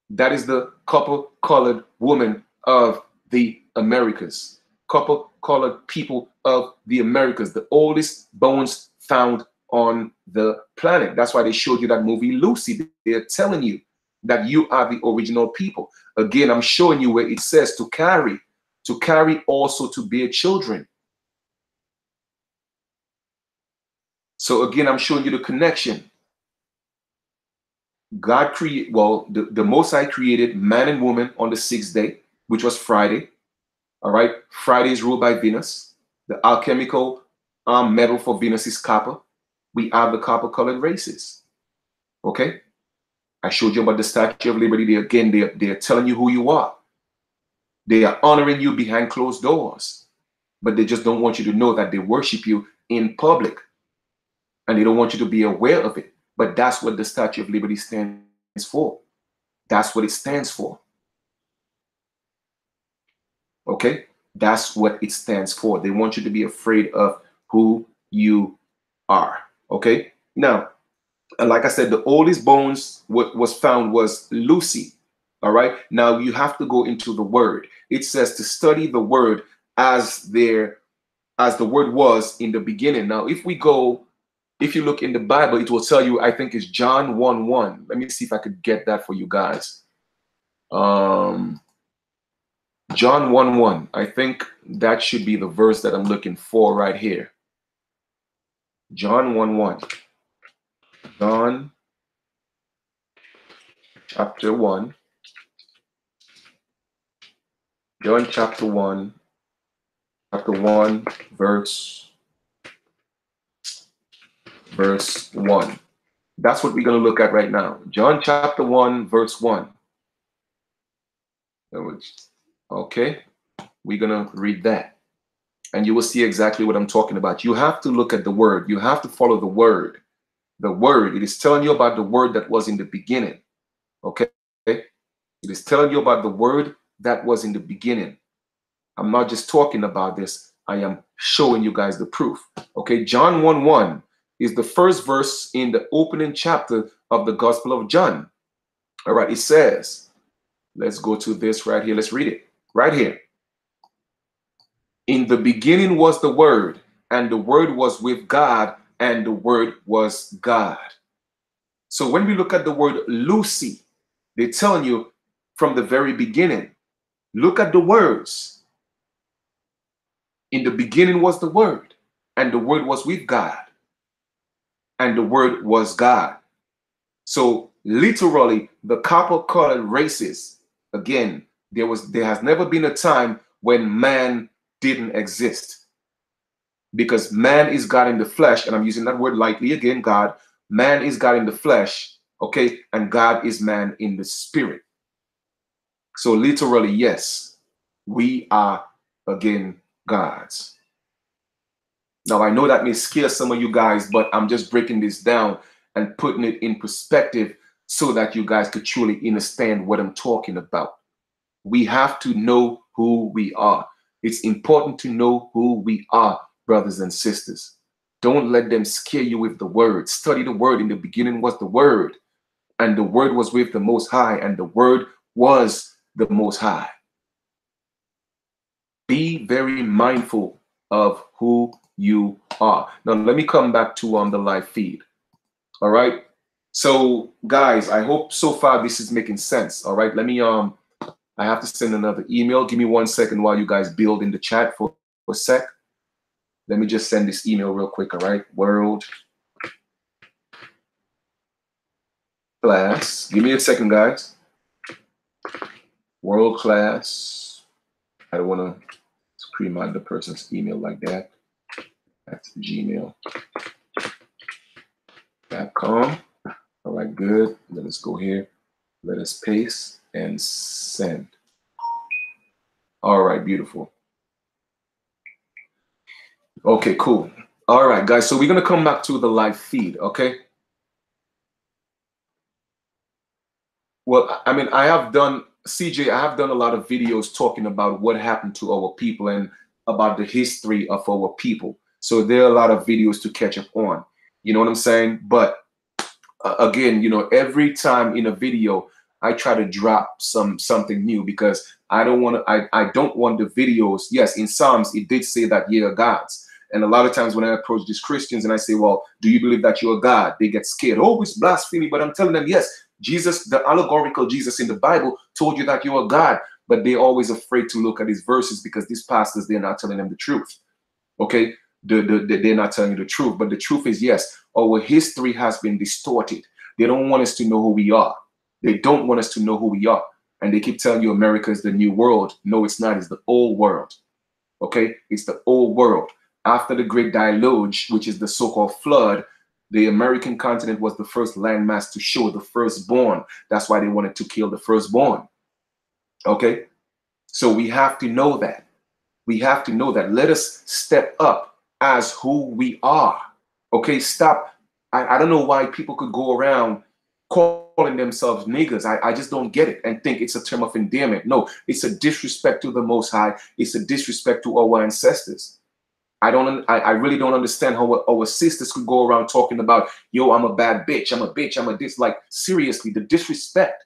S1: That is the copper-colored woman of the Americas. Copper-colored people of the Americas, the oldest bones found on the planet. That's why they showed you that movie Lucy. They're telling you that you are the original people. Again, I'm showing you where it says to carry also to bear children. So again, I'm showing you the connection. God created, well, the Most High created man and woman on the 6th day, which was Friday. All right. Friday is ruled by Venus. The alchemical metal for Venus is copper. We have the copper colored races. Okay. I showed you about the Statue of Liberty. They're telling you who you are. They are honoring you behind closed doors, but they just don't want you to know that they worship you in public, and they don't want you to be aware of it. But that's what the Statue of Liberty stands for. That's what it stands for. Okay? That's what it stands for. They want you to be afraid of who you are. Okay? Now, like I said, the oldest bones was found was Lucy. All right? Now, you have to go into the word. It says to study the word as the word was in the beginning. Now, if you look in the Bible, it will tell you, I think it's John 1:1. Let me see if I could get that for you guys. John 1:1. I think that should be the verse that I'm looking for right here. John 1:1. John chapter 1. John chapter 1. Chapter 1, verse 1. That's what we're going to look at right now. John chapter 1, verse 1. Okay, we're going to read that, and you will see exactly what I'm talking about. You have to look at the word. You have to follow the word. The word, it is telling you about the word that was in the beginning. Okay, it is telling you about the word that was in the beginning. I'm not just talking about this. I am showing you guys the proof. Okay, John 1:1 is the first verse in the opening chapter of the Gospel of John. All right, it says, let's go to this right here. Let's read it right here. In the beginning was the Word, and the Word was with God, and the Word was God. So when we look at the word Lucy, they're telling you from the very beginning. Look at the words. In the beginning was the Word, and the Word was with God, and the Word was God. So literally, the copper-colored races, again, there has never been a time when man didn't exist, because man is God in the flesh, and I'm using that word lightly again, God. Man is God in the flesh, okay, and God is man in the spirit. So literally, yes, we are again gods. Now, I know that may scare some of you guys, but I'm just breaking this down and putting it in perspective so that you guys could truly understand what I'm talking about. We have to know who we are. It's important to know who we are, brothers and sisters. Don't let them scare you with the word. Study the word. In the beginning was the word, and the word was with the Most High, and the word was the Most High. Be very mindful of who you are. Now, let me come back to the live feed. All right. So, guys, I hope so far this is making sense. All right. Let me I have to send another email. Give me 1 second while you guys build in the chat for a sec. Let me just send this email real quick. All right. World class. Give me a second, guys. World class. I don't want to scream out the person's email like that. That's gmail.com. All right, good. Let us go here. Let us paste and send. All right, beautiful. Okay, cool. All right, guys. So we're going to come back to the live feed, okay? Well, I mean, I have done a lot of videos talking about what happened to our people and about the history of our people. So there are a lot of videos to catch up on. You know what I'm saying? But again, you know, every time in a video, I try to drop something new, because I don't want the videos. Yes, in Psalms, it did say that ye are gods. And a lot of times when I approach these Christians and I say, well, do you believe that you're a God? They get scared. Oh, it's blasphemy. But I'm telling them, yes, Jesus, the allegorical Jesus in the Bible told you that you are God. But they're always afraid to look at these verses, because these pastors, they're not telling them the truth. Okay? They're not telling you the truth. But the truth is, yes, our history has been distorted. They don't want us to know who we are. They don't want us to know who we are. And they keep telling you America is the new world. No, it's not. It's the old world. Okay? It's the old world. After the Great Deluge, which is the so-called flood, the American continent was the first landmass to show the firstborn. That's why they wanted to kill the firstborn. Okay? So we have to know that. We have to know that. Let us step up as who we are. Okay? Stop. I don't know why people could go around calling themselves niggers. I just don't get it and think it's a term of endearment. No, it's a disrespect to the Most High. It's a disrespect to our ancestors. I really don't understand how our sisters could go around talking about, yo, I'm a bad bitch, I'm a bitch, I'm a this. Like, seriously, the disrespect.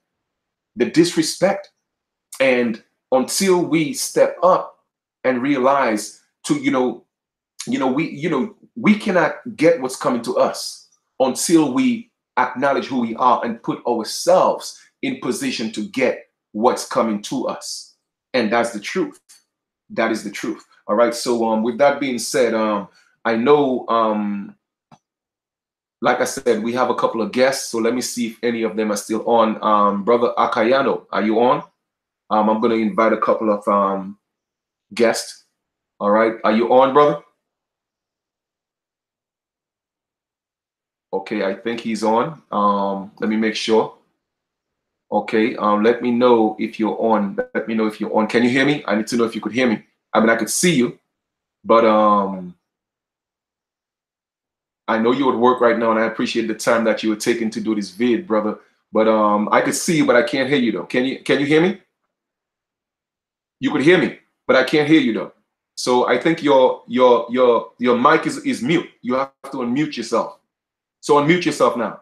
S1: And until we step up and realize to, we cannot get what's coming to us until we acknowledge who we are and put ourselves in position to get what's coming to us. And that's the truth. That is the truth. All right. So with that being said, I know, like I said, we have a couple of guests. So let me see if any of them are still on. Brother Akayano, are you on? I'm going to invite a couple of guests. All right. Are you on, brother? Okay, I think he's on. Let me make sure. Okay, let me know if you're on. Let me know if you're on. Can you hear me? I need to know if you could hear me. I mean, I could see you, but I know you're at work right now, and I appreciate the time that you were taking to do this vid, brother. But I could see you, but I can't hear you though. Can you hear me? You could hear me, but I can't hear you though. So I think your mic is mute. You have to unmute yourself. So unmute yourself now.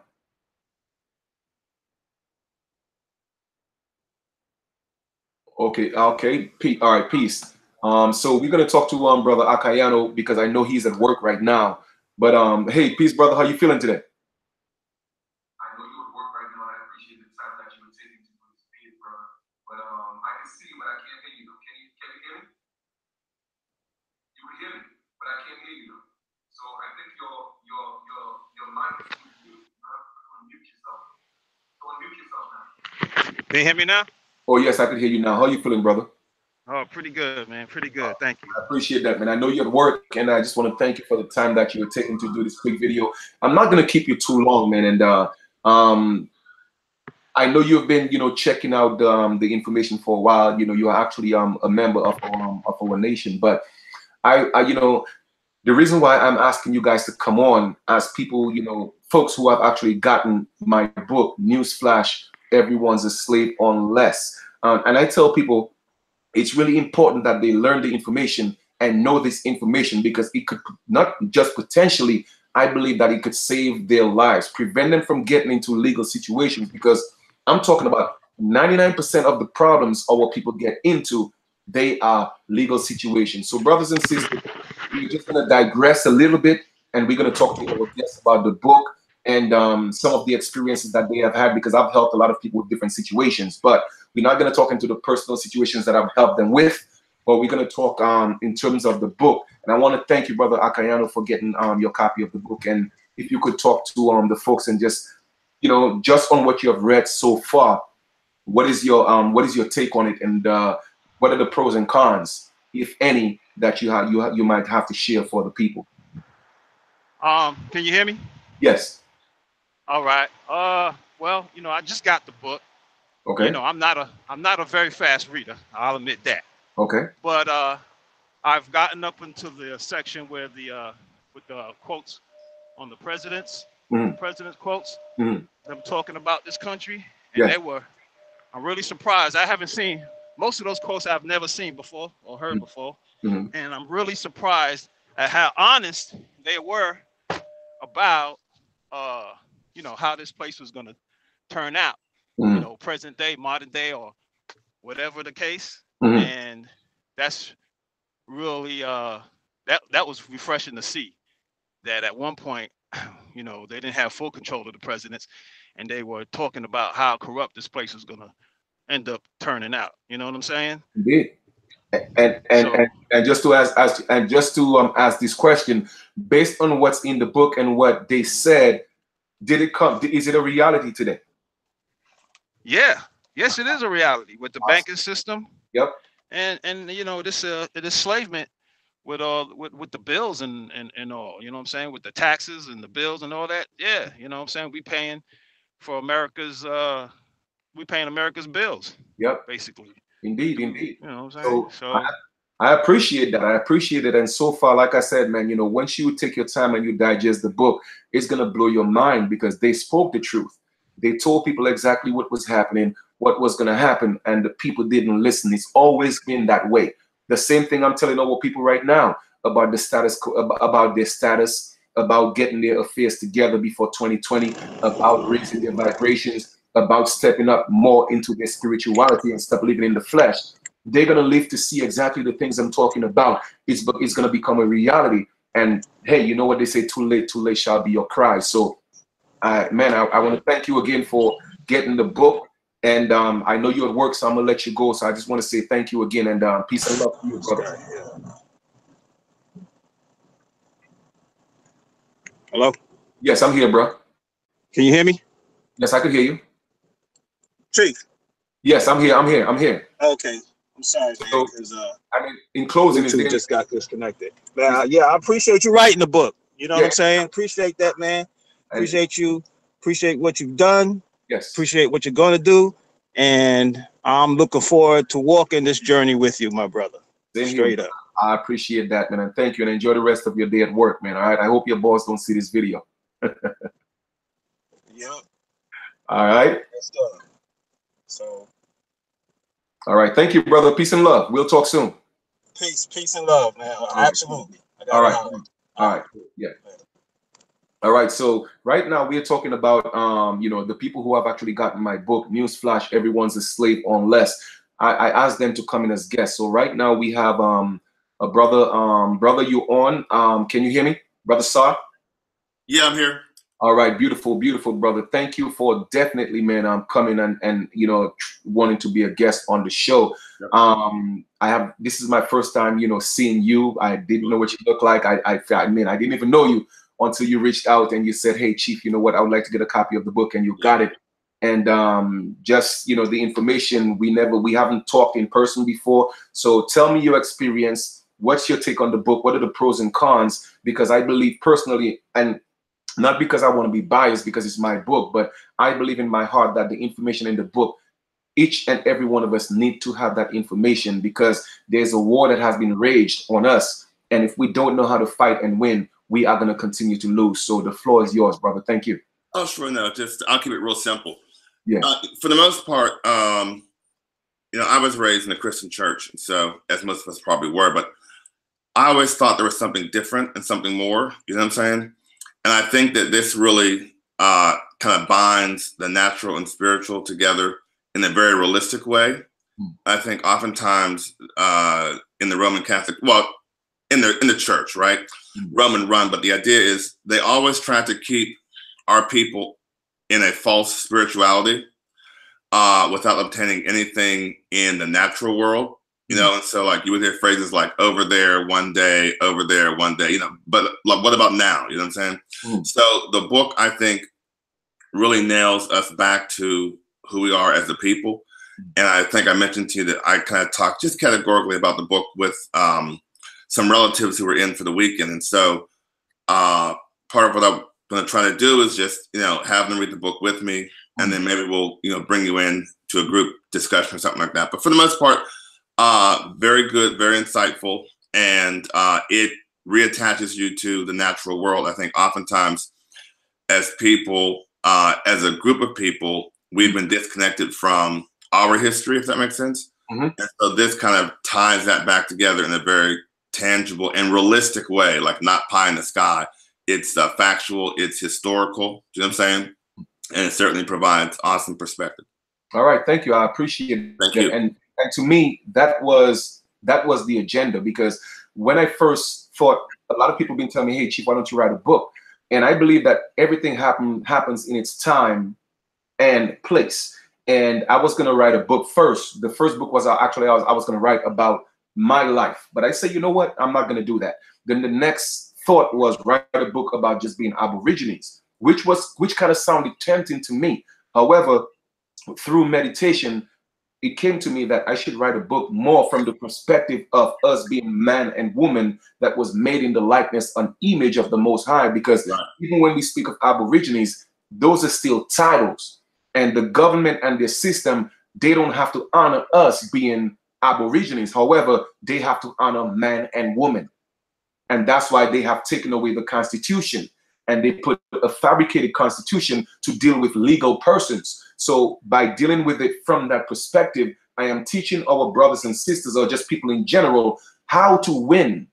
S1: Okay, okay. All right, peace. So we're gonna talk to brother Akayano because I know he's at work right now. But hey, peace, brother. How you feeling today? I know you're at work right now, and I appreciate the time that you were taking to do this video, brother. But I can see you, but I can't hear you though. Can you hear me? You can hear me, but I can't hear you though. So I think your mic is mute. You have to unmute yourself. So unmute yourself now.
S3: Can you hear me now?
S1: Oh yes, I can hear you now. How you feeling, brother?
S3: Oh, pretty good, man. Pretty good. Thank you.
S1: I appreciate that, man. I know you're at work, and I just want to thank you for the time that you were taking to do this quick video. I'm not going to keep you too long, man. And I know you've been, checking out the information for a while. You are actually a member of our nation. But the reason why I'm asking you guys to come on as people, folks who have actually gotten my book, Newsflash, Everyone's a Slave Unless. And I tell people, it's really important that they learn the information and know this information because it could not just potentially, I believe that it could save their lives, prevent them from getting into legal situations, because I'm talking about 99% of the problems or what people get into, they are legal situations. So brothers and sisters, we're just going to digress a little bit and we're going to talk to our guests about the book and some of the experiences that they have had, because I've helped a lot of people with different situations. But we're not going to talk into the personal situations that I've helped them with, but we're going to talk in terms of the book. And I want to thank you, Brother Akayano, for getting your copy of the book. And if you could talk to the folks and just, just on what you have read so far, what is your take on it, and what are the pros and cons, if any, that you might have to share for the people?
S3: Can you hear me?
S1: Yes.
S3: All right. Well, I just got the book.
S1: Okay.
S3: I'm not a very fast reader. I'll admit that.
S1: Okay.
S3: But I've gotten up into the section where with the quotes on the president's quotes. Them talking about this country, and I'm really surprised. I haven't seen most of those quotes. I've never seen before or heard before, and I'm really surprised at how honest they were about how this place was going to turn out. Present day, modern day, or whatever the case. And that's really that was refreshing to see that at one point, they didn't have full control of the presidents, and they were talking about how corrupt this place was going to end up turning out. You know what I'm saying?
S1: Indeed. And just to ask this question, based on what's in the book and what they said, did it come? Is it a reality today?
S3: Yeah, Yes, it is a reality with the banking system.
S1: Yep.
S3: And you know, this enslavement with all with the bills and all, you know what I'm saying, with the taxes and the bills and all that. Yeah, you know what I'm saying, for America's we paying America's bills.
S1: Yep.
S3: Basically.
S1: Indeed, indeed.
S3: You know what I'm saying?
S1: So
S3: So
S1: I appreciate that. I appreciate it. And so far, like I said, man, you know, once you take your time and you digest the book, it's gonna blow your mind because they spoke the truth. They told people exactly what was happening, what was gonna happen, and the people didn't listen. It's always been that way. The same thing I'm telling our people right now about the about their status, about getting their affairs together before 2020, about raising their vibrations, about stepping up more into their spirituality and stop living in the flesh. They're gonna live to see exactly the things I'm talking about. It's gonna become a reality. And hey, you know what they say? Too late shall be your cry. So, man, I want to thank you again for getting the book. And I know you're at work, so I'm gonna let you go. So I just want to say thank you again and peace and love to you, brother.
S4: Hello?
S1: Yes, I'm here, bro.
S4: Can you hear me?
S1: Yes, I can hear you.
S4: Chief.
S1: Yes, I'm here. I'm here. I'm here.
S4: Okay. I'm sorry, man, because
S1: I mean, in closing,
S4: YouTube just got disconnected. Yeah, I appreciate you writing the book. You know what I'm saying? Appreciate that, man. Appreciate you. Appreciate what you've done.
S1: Yes.
S4: Appreciate what you're going to do. And I'm looking forward to walking this journey with you, my brother. Straight up.
S1: I appreciate that, man. And thank you. And enjoy the rest of your day at work, man. All right. I hope your boss don't see this video.
S4: Yeah.
S1: All right.
S4: That's done. So.
S1: All right. Thank you, brother. Peace and love. We'll talk soon.
S4: Peace and love, man. Absolutely.
S1: All right. All right. Yeah. All right. So right now we are talking about, you know, the people who have actually gotten my book, Newsflash, Everyone's a Slave Unless. I asked them to come in as guests. So right now we have a brother, brother, you on? Can you hear me, brother Sar?
S5: Yeah, I'm here.
S1: All right, beautiful, beautiful, brother. Thank you for definitely, man, coming and you know, wanting to be a guest on the show. Yep. This is my first time, you know, seeing you. I didn't know what you look like. I mean, I didn't even know you until you reached out and you said, "Hey, Chief, you know what? I would like to get a copy of the book," and you got it. And just, you know, the information, we haven't talked in person before. So tell me your experience. What's your take on the book? What are the pros and cons? Because I believe personally, and not because I want to be biased because it's my book, but I believe in my heart that the information in the book, each and every one of us need to have that information because there's a war that has been waged on us. And if we don't know how to fight and win, we are going to continue to lose. So the floor is yours, brother. Thank you.
S5: Oh, sure. No, I'll keep it real simple.
S1: Yeah.
S5: For the most part, you know, I was raised in a Christian church. So as most of us probably were, but I always thought there was something different and something more, you know what I'm saying? And I think that this really kind of binds the natural and spiritual together in a very realistic way. I think oftentimes in the Roman Catholic, well, in the church, right? Roman run, but the idea is they always try to keep our people in a false spirituality without obtaining anything in the natural world. You know, and so like you would hear phrases like over there one day, you know, but like, what about now? You know what I'm saying? So the book, I think, really nails us back to who we are as a people. And I think I mentioned to you that I kind of talked just categorically about the book with some relatives who were in for the weekend. And so part of what I'm going to try to do is just, you know, have them read the book with me. And then maybe we'll, you know, bring you in to a group discussion or something like that. But for the most part, very good, very insightful, and it reattaches you to the natural world. I think oftentimes as people, as a group of people, we've been disconnected from our history, if that makes sense. And so this kind of ties that back together in a very tangible and realistic way, like not pie in the sky. It's factual, it's historical, do you know what I'm saying? And it certainly provides awesome perspective.
S1: All right, thank you. I appreciate it.
S5: Thank you.
S1: And to me, that was the agenda, because when I first thought, a lot of people been telling me, "Hey, Chief, why don't you write a book?" And I believe that everything happens in its time and place. And I was gonna write a book first. The first book was I was gonna write about my life, but I said, you know what? I'm not gonna do that. Then the next thought was write a book about just being Aborigines, which kind of sounded tempting to me. However, through meditation, it came to me that I should write a book more from the perspective of us being man and woman that was made in the likeness and image of the Most High. Because even when we speak of Aborigines, those are still titles. And the government and their system, they don't have to honor us being Aborigines. However, they have to honor man and woman. And that's why they have taken away the Constitution. And they put a fabricated constitution to deal with legal persons. So by dealing with it from that perspective, I am teaching our brothers and sisters, or just people in general, how to win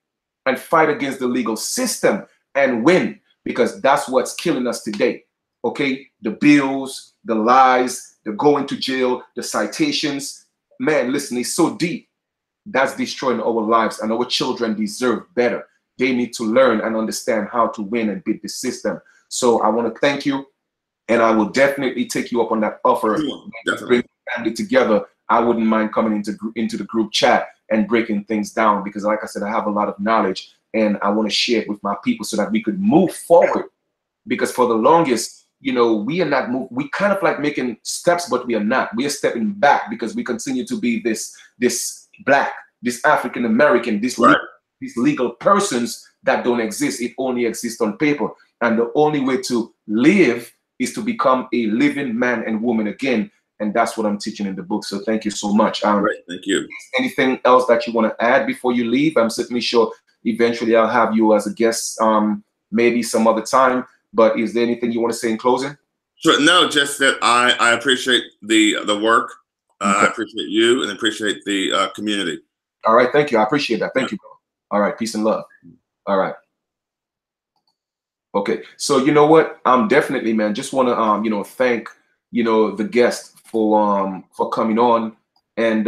S1: and fight against the legal system and win, because that's what's killing us today. Okay, the bills, the lies, the going to jail, the citations. Man, listen, it's so deep. That's destroying our lives, and our children deserve better. They need to learn and understand how to win and beat the system. So I want to thank you, and I will definitely take you up on that offer. Bring family together. I wouldn't mind coming into the group chat and breaking things down, because like I said, I have a lot of knowledge and I want to share it with my people so that we could move forward. Because for the longest, you know, we are not moving. We kind of like making steps, but we are not. We are stepping back because we continue to be this black, this African American, these legal persons that don't exist. It only exists on paper. And the only way to live is to become a living man and woman again. And that's what I'm teaching in the book. So thank you so much.
S5: Great, thank you.
S1: Anything else that you want to add before you leave? I'm certainly sure eventually I'll have you as a guest, maybe some other time. But is there anything you want to say in closing?
S5: Sure. No, just that I appreciate the work. I appreciate you and appreciate the community.
S1: All right. Thank you. I appreciate that. Thank you, bro. All right. Peace and love. All right. Okay. So you know what? Definitely, man. Just want to you know, thank, you know, the guest for coming on. And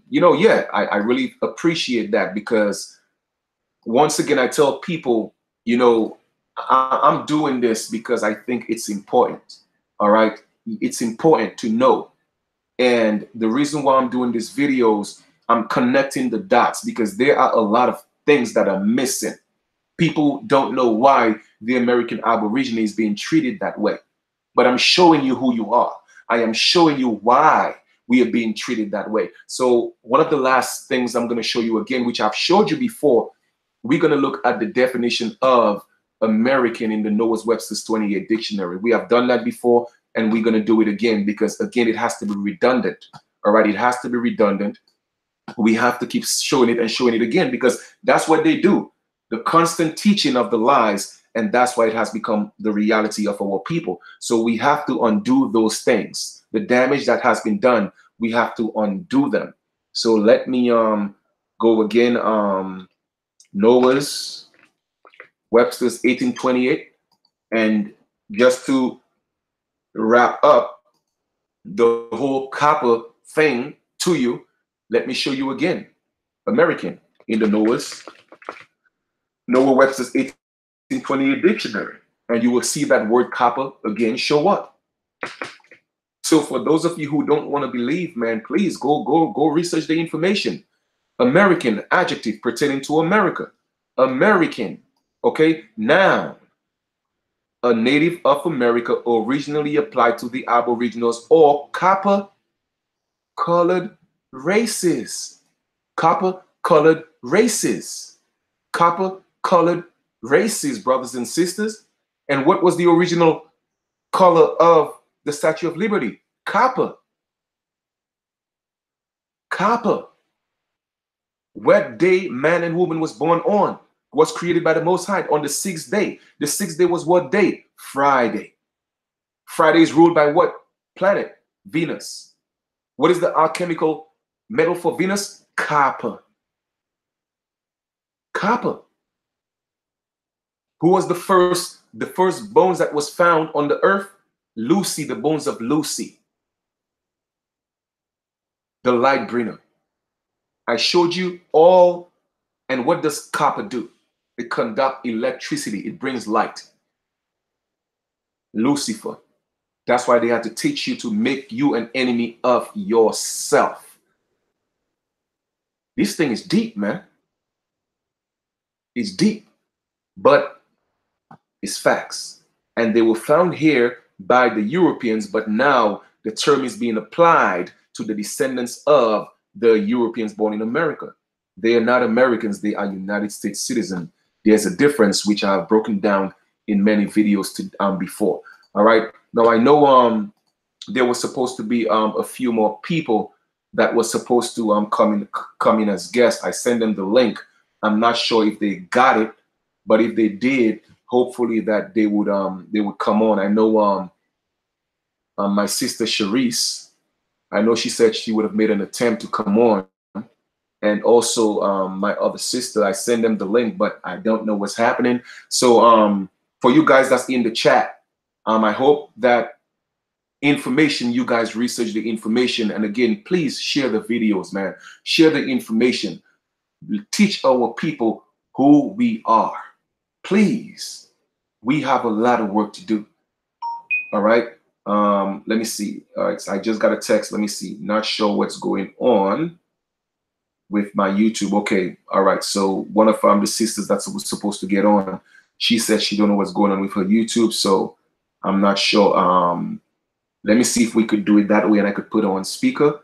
S1: you know, yeah, I really appreciate that, because once again, I tell people, you know, I'm doing this because I think it's important. All right. It's important to know. And the reason why I'm doing these videos, I'm connecting the dots, because there are a lot of things that are missing. People don't know why the American Aborigine is being treated that way. But I'm showing you who you are. I am showing you why we are being treated that way. So one of the last things I'm going to show you again, which I've showed you before, we're going to look at the definition of American in the Noah Webster's 28 dictionary. We have done that before, and we're going to do it again, because again, it has to be redundant. All right. It has to be redundant. We have to keep showing it and showing it again, because that's what they do. The constant teaching of the lies. And that's why it has become the reality of our people. So we have to undo those things. The damage that has been done, we have to undo them. So let me go again. Noah's Webster's 1828. And just to wrap up the whole copper thing to you, let me show you again. American in the Noah Webster's 1828 dictionary. And you will see that word copper again show up. So for those of you who don't want to believe, man, please go research the information. American, adjective pertaining to America. American, okay? Noun, a native of America, originally applied to the Aboriginals or copper-colored races. Copper-colored races. Copper-colored races, brothers and sisters. And what was the original color of the Statue of Liberty? Copper. Copper. What day man and woman was born on was created by the Most High on the 6th day. The 6th day was what day? Friday. Friday is ruled by what planet? Venus. What is the alchemical metal for Venus? Copper. Copper. Who was the first bones that was found on the earth? Lucy, the bones of Lucy, the light bringer. I showed you all. And what does copper do? It conducts electricity. It brings light. Lucifer. That's why they had to teach you to make you an enemy of yourself. This thing is deep, man. It's deep, but it's facts. And they were found here by the Europeans, but now the term is being applied to the descendants of the Europeans born in America. They are not Americans, they are United States citizens. There's a difference, which I have broken down in many videos before. All right. Now I know there was supposed to be a few more people that was supposed to come in as guests. I sent them the link. I'm not sure if they got it, but if they did, hopefully that they would come on. I know my sister Sharice, I know she said she would have made an attempt to come on. And also my other sister, I send them the link, but I don't know what's happening. So for you guys that's in the chat, I hope that information, you guys research the information. And again, please share the videos, man. Share the information. Teach our people who we are. Please. We have a lot of work to do. All right. Let me see. All right. So I just got a text. Let me see. Not sure what's going on with my YouTube. Okay. All right. So one of the sisters that was supposed to get on, she said she don't know what's going on with her YouTube. So I'm not sure. Let me see if we could do it that way and I could put on speaker.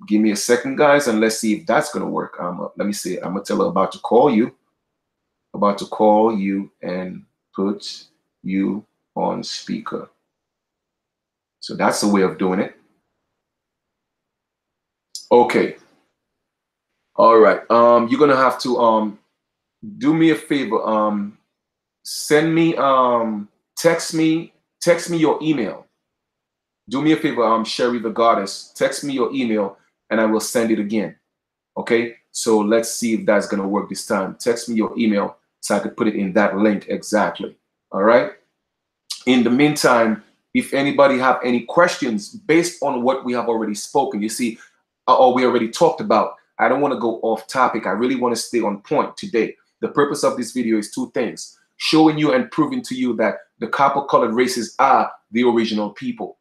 S1: Give me a second, guys, and let's see if that's going to work. Let me see. I'm going to tell her about to call you. About to call you and put you on speaker. So that's the way of doing it. Okay. All right. You're going to have to do me a favor. Send me, text me your email. Do me a favor, Sherry the Goddess. Text me your email and I will send it again. Okay? So let's see if that's going to work this time. Text me your email so I could put it in that link exactly. All right? In the meantime, if anybody have any questions based on what we have already spoken, you see, or we already talked about, I don't want to go off topic. I really want to stay on point today. The purpose of this video is two things: showing you and proving to you that the copper-colored races are the original people.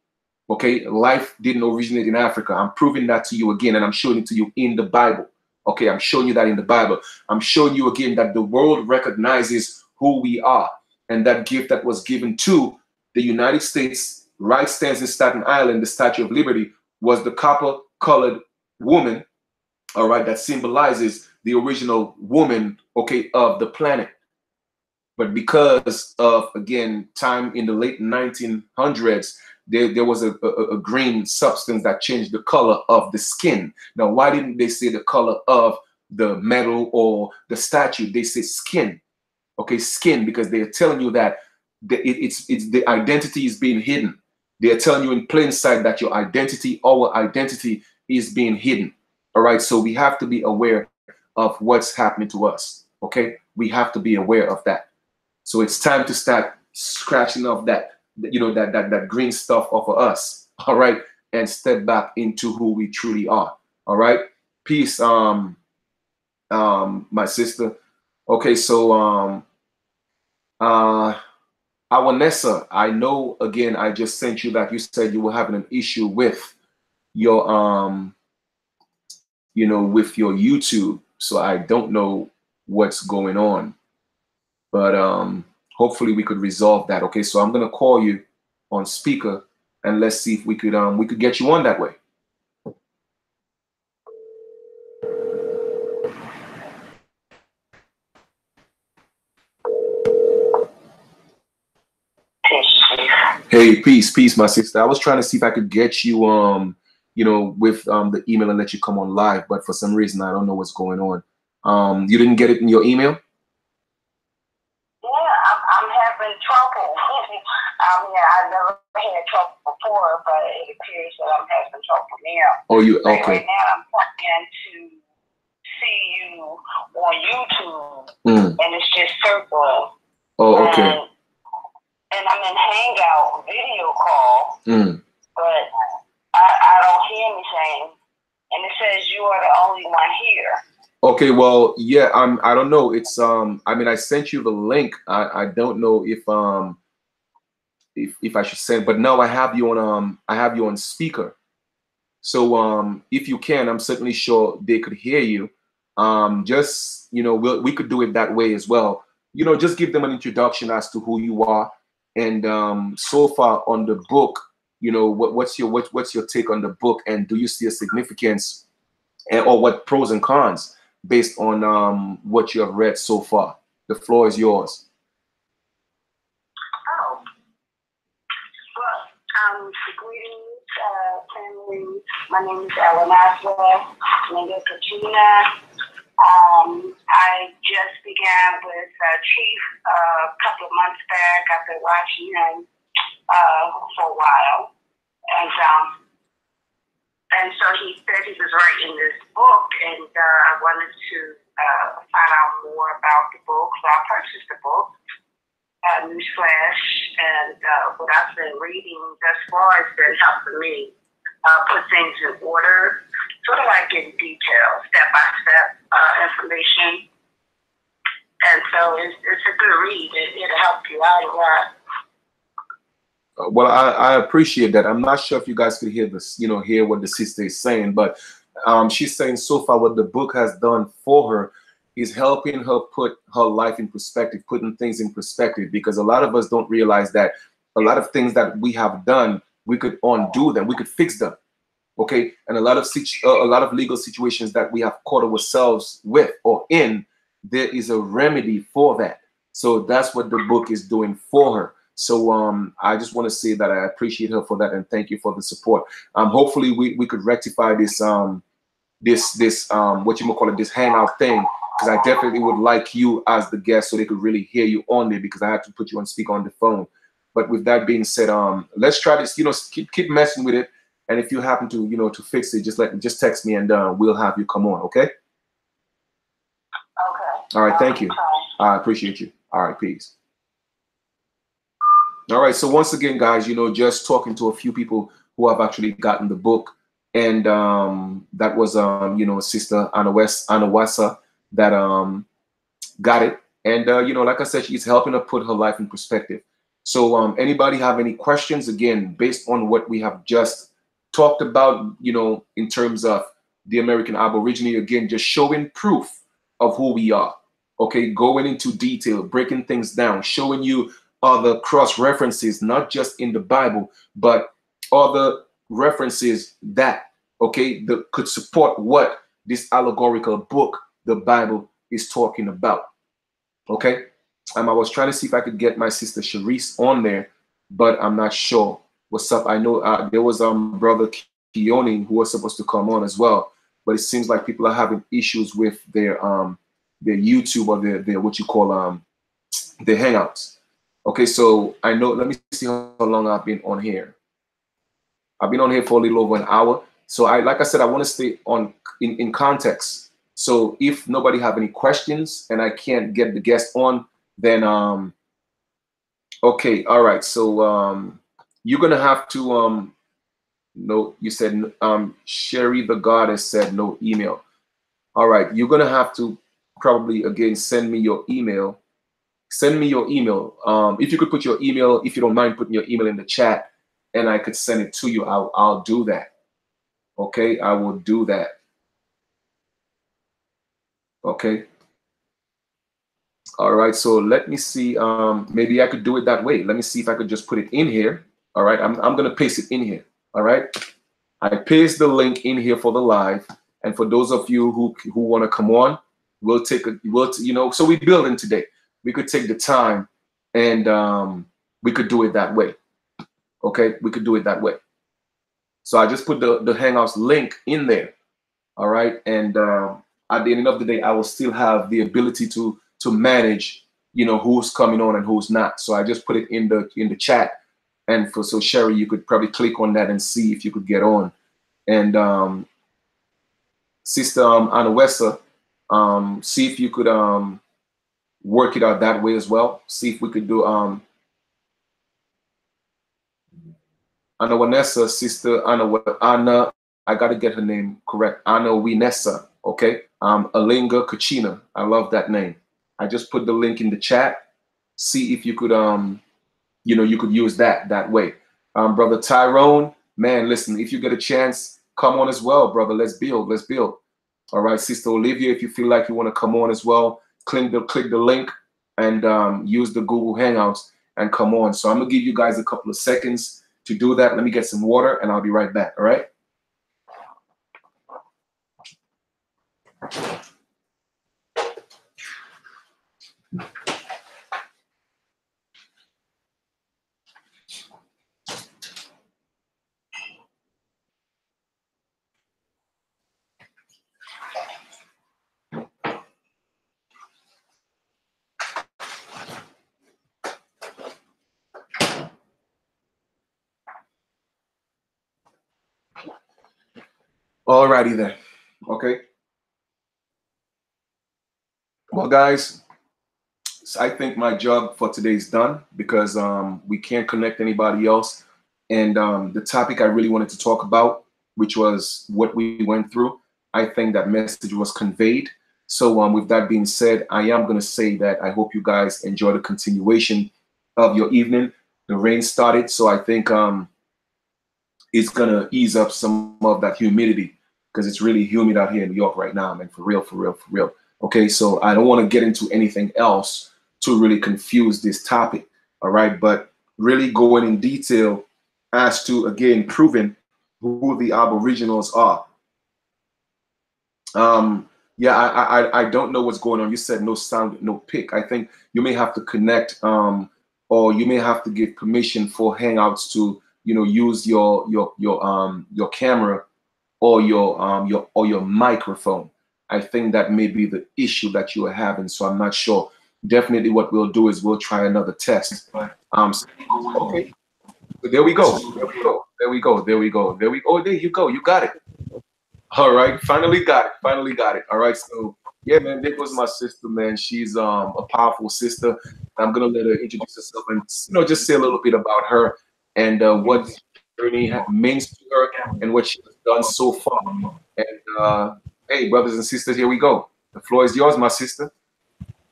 S1: Okay, life didn't originate in Africa. I'm proving that to you again, and I'm showing it to you in the Bible. Okay, I'm showing you that in the Bible. I'm showing you again that the world recognizes who we are, and that gift that was given to the United States, right, stands in Staten Island, the Statue of Liberty, was the copper-colored woman, all right, that symbolizes the original woman, okay, of the planet. But because of, again, time in the late 1900s, there was a green substance that changed the color of the skin. Now, why didn't they say the color of the metal or the statue? They say skin. Okay, skin, because they are telling you that the identity is being hidden. They are telling you in plain sight that your identity, our identity, is being hidden. All right, so we have to be aware of what's happening to us. Okay, we have to be aware of that. So it's time to start scratching off that, you know, that green stuff off of us, all right, and step back into who we truly are. All right, peace, my sister. Okay, so Awanessa, I know, again, I just sent you that you said you were having an issue with your you know, with your YouTube. So I don't know what's going on, but hopefully we could resolve that. Okay, so I'm gonna call you on speaker and let's see if we could get you on that way. Hey, peace, my sister. I was trying to see if I could get you you know, with the email and let you come on live, but for some reason I don't know what's going on. You didn't get it in your email?
S6: I'm having trouble. I mean, I never had trouble before, but it appears that I'm having trouble now.
S1: Oh, you okay?
S6: Right now, I'm trying to see you on YouTube, and it's just circling.
S1: Oh, okay.
S6: And I'm in Hangout video call, but I don't hear anything, and it says you are the only one here.
S1: Okay, well, yeah, I don't know. It's I mean, I sent you the link. I don't know if I should send, but no, I have you on speaker. So if you can, I'm certainly sure they could hear you. Just, you know, we could do it that way as well. You know, just give them an introduction as to who you are. And so far on the book, you know, what's your take on the book, and do you see a significance, or what pros and cons based on what you have read so far? The floor is yours.
S6: Oh, well, greetings, family. My name is Elenasa, Linda Katrina. I just began with Chief a couple of months back. I've been watching him for a while, and so he said he was writing this book, and I wanted to find out more about the book, so I purchased the book. Newsflash, and what I've been reading thus far has been helping me put things in order, sort of like in detail, step-by-step information. And so it's a good read. It'll help you out a lot.
S1: Well, I appreciate that. I'm not sure if you guys could hear this, you know, hear what the sister is saying, but she's saying so far what the book has done for her is helping her put her life in perspective, putting things in perspective, because a lot of us don't realize that a lot of things that we have done, we could undo them, we could fix them, okay? And a lot of legal situations that we have caught ourselves with or in, there is a remedy for that. So that's what the book is doing for her. So I just want to say that I appreciate her for that, and thank you for the support. Hopefully we could rectify this what you might call it, this hangout thing, because I definitely would like you as the guest so they could really hear you on there, because I had to put you on speaker on the phone. But with that being said, let's try this, you know, keep messing with it, and if you happen to, you know, to fix it, just text me, and we'll have you come on, okay?
S6: Okay.
S1: All right, thank you. I appreciate you. All right, peace. All right, so once again, guys, you know, just talking to a few people who have actually gotten the book, and that was you know, Sister Anawasa that got it, and you know, like I said, she's helping her put her life in perspective. So anybody have any questions, again, based on what we have just talked about, you know, in terms of the American Aborigine, again, just showing proof of who we are, okay, going into detail, breaking things down, showing you other cross references, not just in the Bible, but other references that, okay, that could support what this allegorical book, the Bible, is talking about. Okay, I was trying to see if I could get my sister Sharice on there, but I'm not sure. What's up? I know there was brother Keone who was supposed to come on as well, but it seems like people are having issues with their YouTube or their what you call their hangouts. Okay, so I know, let me see how long I've been on here. I've been on here for a little over an hour. So like I said, I want to stay on in context. So if nobody have any questions and I can't get the guest on, then okay, all right. So you're gonna have to no, you said Sherry the Goddess said no email. All right, you're gonna have to probably again send me your email. Send me your email. If you could put your email, if you don't mind putting your email in the chat, and I could send it to you, I'll do that. Okay, I will do that. Okay. All right, so let me see. Maybe I could do it that way. Let me see if I could just put it in here. All right, I'm gonna paste it in here. All right, I paste the link in here for the live, and for those of you who want to come on, we'll you know, so we're building today. We could take the time, and we could do it that way. Okay, we could do it that way. So I just put the Hangouts link in there. All right, and at the end of the day, I will still have the ability to manage, you know, who's coming on and who's not. So I just put it in the chat, and so Sherry, you could probably click on that and see if you could get on. And Sister Anawesa, see if you could work it out that way as well. See if we could do Anawanessa, Sister Anna, I gotta get her name correct. Anna Winessa, okay? Alinga Kachina, I love that name. I just put the link in the chat. See if you could you know, you could use that way. Brother Tyrone, man, listen, if you get a chance, come on as well, brother. Let's build, let's build. All right, Sister Olivia, if you feel like you want to come on as well, click the link and use the Google Hangouts and come on. So I'm gonna give you guys a couple of seconds To do that, let me get some water and I'll be right back. All right. Alrighty then. Okay. Well, guys, I think my job for today is done because we can't connect anybody else. And the topic I really wanted to talk about, which was what we went through, I think that message was conveyed. So with that being said, I am going to say that I hope you guys enjoy the continuation of your evening. The rain started, so I think it's going to ease up some of that humidity because it's really humid out here in New York right now, man, for real, for real, for real. Okay, so I don't want to get into anything else to really confuse this topic, all right? But really going in detail as to, again, proving who the Aboriginals are. Yeah, I don't know what's going on. You said no sound, no pic. I think you may have to connect, or you may have to give permission for Hangouts to, you know, use your camera or your microphone. I think that may be the issue that you are having. So I'm not sure. Definitely, what we'll do is we'll try another test. Okay. So there we go. There we go. There we go. There we go. There we go. Oh, there you go. You got it. All right. Finally got it. Finally got it. All right. So yeah, man, there goes my sister, man. She's a powerful sister. I'm gonna let her introduce herself and, you know, just say a little bit about her and what journey means to her and what she has done so far. And hey, brothers and sisters, here we go. The floor is yours, my sister.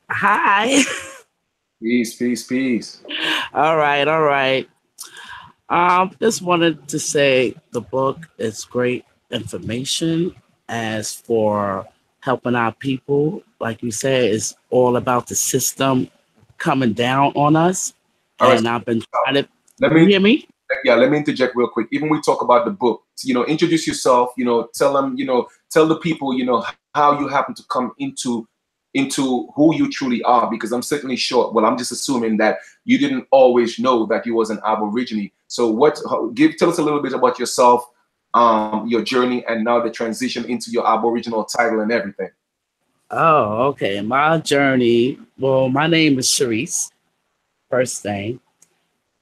S7: Hi.
S1: Peace, peace, peace.
S7: All right, all right. Just wanted to say the book is great information as for helping our people. Like you said, it's all about the system coming down on us.
S1: All
S7: and
S1: right.
S7: I've been trying to
S1: let me
S7: hear me.
S1: Yeah, let me interject real quick. Even we talk about the book, you know, introduce yourself, you know, tell them, you know, tell the people, you know, how you happen to come into who you truly are, because I'm certainly sure, well, I'm just assuming that you didn't always know that you was an Aborigine. So tell us a little bit about yourself, your journey, and now the transition into your Aboriginal title and everything.
S7: Oh, okay. My journey. Well, my name is Sharice, first thing.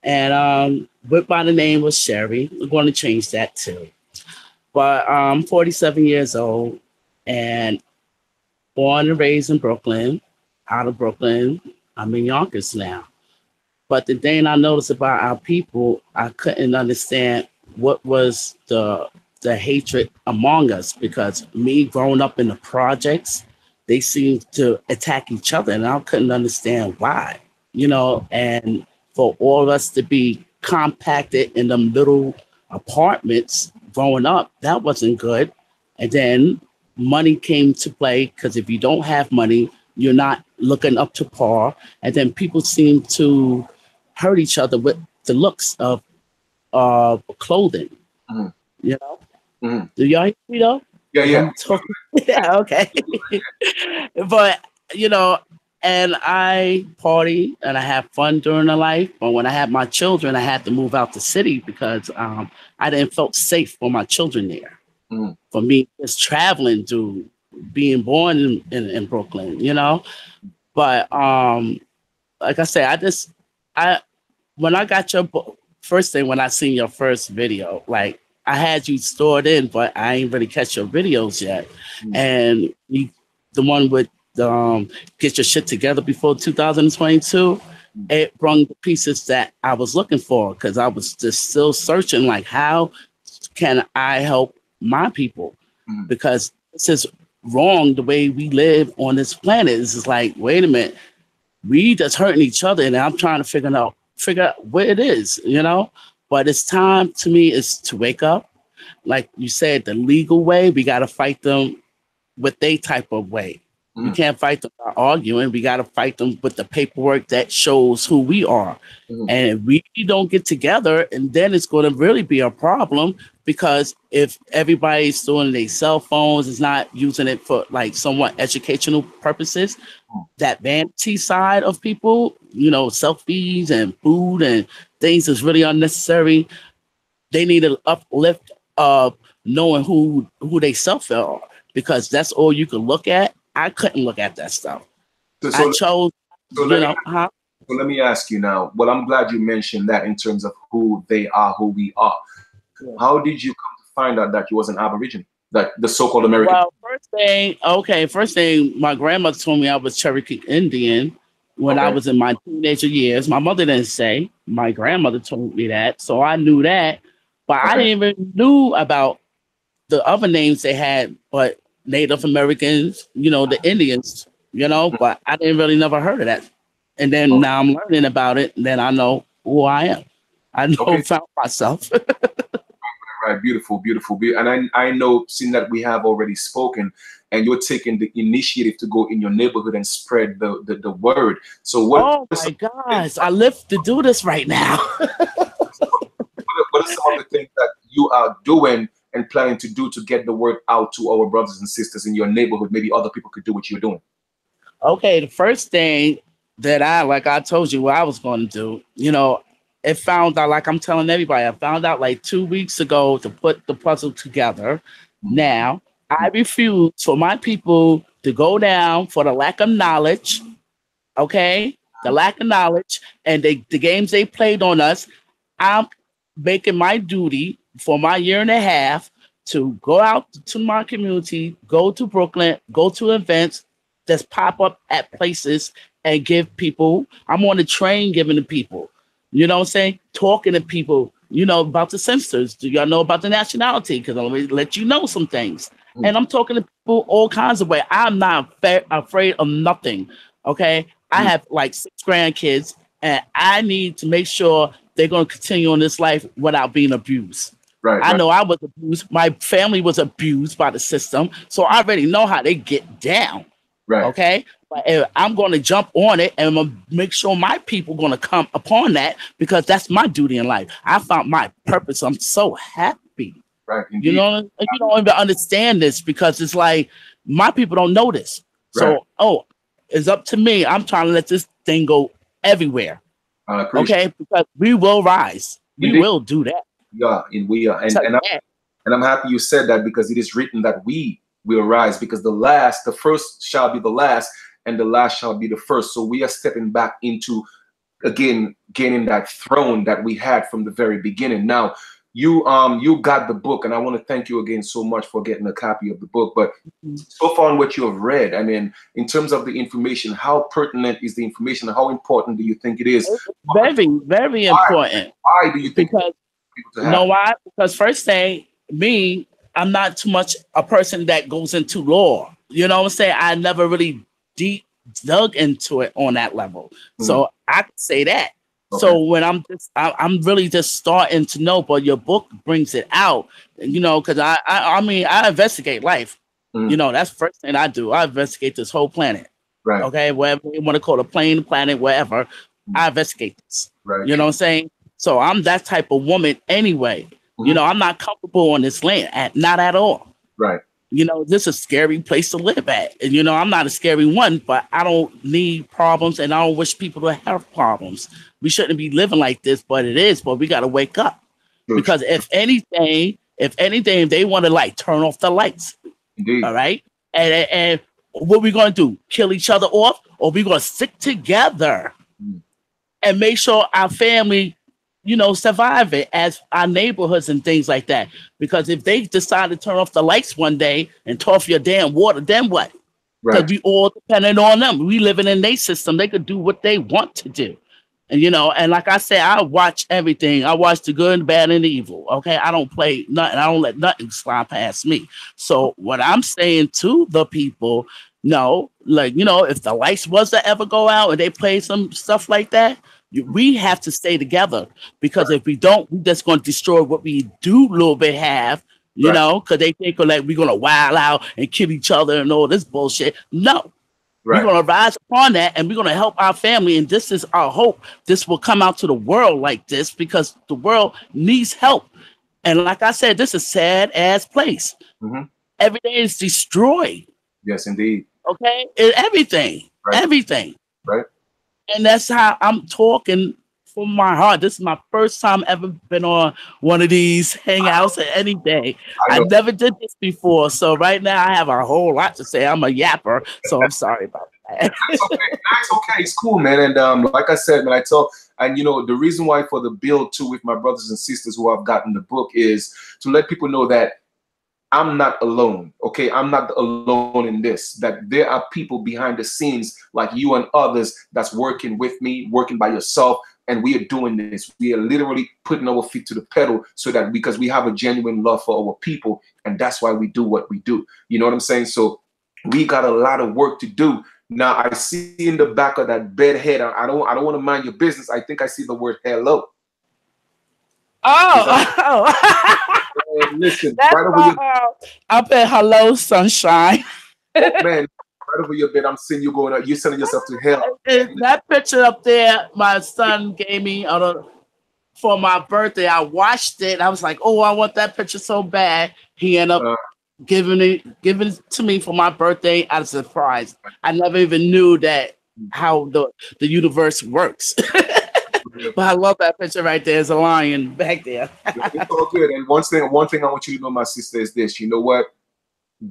S7: And went by the name was Sherry. I'm going to change that too. But I'm 47 years old and born and raised in Brooklyn. Out of Brooklyn, I'm in Yonkers now. But the thing I noticed about our people, I couldn't understand what was the hatred among us, because me growing up in the projects, they seemed to attack each other, and I couldn't understand why, you know, and for all of us to be compacted in them little apartments growing up, that wasn't good. And then money came to play, because if you don't have money, you're not looking up to par. And then people seem to hurt each other with the looks of clothing.
S1: Mm-hmm.
S7: You know?
S1: Mm-hmm.
S7: Do y'all hear me though?
S1: Yeah.
S7: Yeah, okay. But, you know, and I party and I have fun during the life. But when I had my children, I had to move out the city because I didn't feel safe for my children there.
S1: Mm-hmm.
S7: For me, just traveling to being born in Brooklyn, you know. But like I said, when I got your book, first thing when I seen your first video, like I had you stored in, but I ain't really catch your videos yet. Mm-hmm. And the one with get your shit together before 2022, it brought the pieces that I was looking for, because I was just still searching, like, how can I help my people? Mm-hmm. Because this is wrong the way we live on this planet. This is like, wait a minute, we just hurting each other, and I'm trying to figure out what it is, you know. But it's time to me is to wake up. Like you said, the legal way, we got to fight them with their type of way. We can't fight them by arguing. We got to fight them with the paperwork that shows who we are. And if we don't get together, and then it's going to really be a problem, because if everybody's doing their cell phones, is not using it for like somewhat educational purposes, that vanity side of people, you know, selfies and food and things is really unnecessary. They need to uplift of knowing who they self are, because that's all you can look at. I couldn't look at that stuff. I chose,
S1: So let me ask you now. Well, I'm glad you mentioned that in terms of who they are, who we are. Yeah. How did you come to find out that you was an Aborigine, that the so-called American?
S7: Well, first thing, my grandmother told me I was Cherokee Indian when I was in my teenager years. My mother didn't say. My grandmother told me that, so I knew that. But I didn't even knew about the other names they had, but Native Americans, you know, the Indians, you know, but I didn't really never heard of that. And then now I'm learning about it, and then I know who I am. I know found myself.
S1: Right, beautiful. And I know, seeing that we have already spoken, and you're taking the initiative to go in your neighborhood and spread the word. So what?
S7: Oh my gosh, I live to do this right now.
S1: What are some of the things that you are doing and planning to do to get the word out to our brothers and sisters in your neighborhood? Maybe other people could do what you're doing.
S7: Okay, the first thing that I told you what I was going to do, you know, it found out, like I'm telling everybody, I found out like 2 weeks ago to put the puzzle together. Now, I refuse for my people to go down for the lack of knowledge, okay? The lack of knowledge and the games they played on us. I'm making my duty for my year and a half to go out to my community, go to Brooklyn, go to events, just pop up at places and give people. I'm on the train giving to people, you know what I'm saying? Talking to people, you know, about the census. Do y'all know about the nationality? Because I'm going to let you know some things. And I'm talking to people all kinds of ways. I'm not afraid of nothing, okay? I have like 6 grandkids, and I need to make sure they're going to continue on this life without being abused. I know I was abused. My family was abused by the system, so I already know how they get down. Okay, but I'm going to jump on it, and I'm going to make sure my people are going to come upon that, because that's my duty in life. I found my purpose. I'm so happy. You know, you don't even understand this, because it's like my people don't know this. So, it's up to me. I'm trying to let this thing go everywhere. Okay, because we will rise. We will do that.
S1: Yeah, and we are. And I'm happy you said that, because it is written that we will rise, because the first shall be the last, and the last shall be the first. So we are stepping back into, again, gaining that throne that we had from the very beginning. Now, you got the book, and I want to thank you again so much for getting a copy of the book. But so far on what you have read, I mean, in terms of the information, how pertinent is the information? How important do you think it is?
S7: Very, very important.
S1: Why do you think?
S7: Because you know why? Because first thing, I'm not too much a person that goes into law. You know what I'm saying? I never really deep dug into it on that level. So I can say that. So when I'm really just starting to know, but your book brings it out, you know, because I mean, I investigate life. You know, that's the first thing I do. I investigate this whole planet. Okay, whatever you want to call it, plane, planet, wherever. I investigate this. You know what I'm saying? So I'm that type of woman anyway. You know, I'm not comfortable on this land, not at all. You know, this is a scary place to live at. And, you know, I'm not a scary one, but I don't need problems, and I don't wish people to have problems. We shouldn't be living like this, but it is. But we got to wake up. Because if anything, they want to, like, turn off the lights. All right? And what we going to do? Kill each other off? Or we going to stick together and make sure our family, you know, survive it as our neighborhoods and things like that? Because if they decide to turn off the lights one day and turn off your damn water, then what? Because we all dependent on them. We living in their system. They could do what they want to do. And, you know, and like I said, I watch everything. I watch the good, the bad, and the evil. Okay, I don't play nothing. I don't let nothing slide past me. So what I'm saying to the people, no, like, you know, if the lights was to ever go out and they play some stuff like that, we have to stay together, because if we don't, we're just going to destroy what we do a little bit have, you know, because they think like we're going to wild out and kill each other and all this bullshit. No, We're going to rise upon that, and we're going to help our family. And this is our hope. This will come out to the world like this because the world needs help. And like I said, this is a sad ass place. Everything is destroyed.
S1: Yes, indeed.
S7: Okay, everything, everything.
S1: Right.
S7: And that's how I'm talking from my heart. This is my first time ever been on one of these hangouts at any day. I never did this before, so right now I have a whole lot to say. I'm a yapper, so I'm sorry about that.
S1: That's okay. That's okay. It's cool, man. And like I said, man, and you know, the reason why for the build too with my brothers and sisters who have gotten the book is to let people know that I'm not alone, okay? I'm not alone in this, that there are people behind the scenes like you and others that's working with me, working by yourself, and we are doing this. We are literally putting our feet to the pedal so that because we have a genuine love for our people, and that's why we do what we do. You know what I'm saying? So we got a lot of work to do. Now, I see in the back of that bed head, I don't want to mind your business. I think I see the word hello. Listen,
S7: that's right over up at hello, sunshine.
S1: Oh, man, right over your bed, I'm seeing you going out. You're sending yourself to hell.
S7: That picture up there, my son gave me for my birthday. I watched it. I was like, oh, I want that picture so bad. He ended up giving it to me for my birthday as a surprise. I never even knew that how the universe works. But I love that picture right there. There's a lion back there.
S1: It's all good. And one thing I want you to know, my sister, is this. You know what?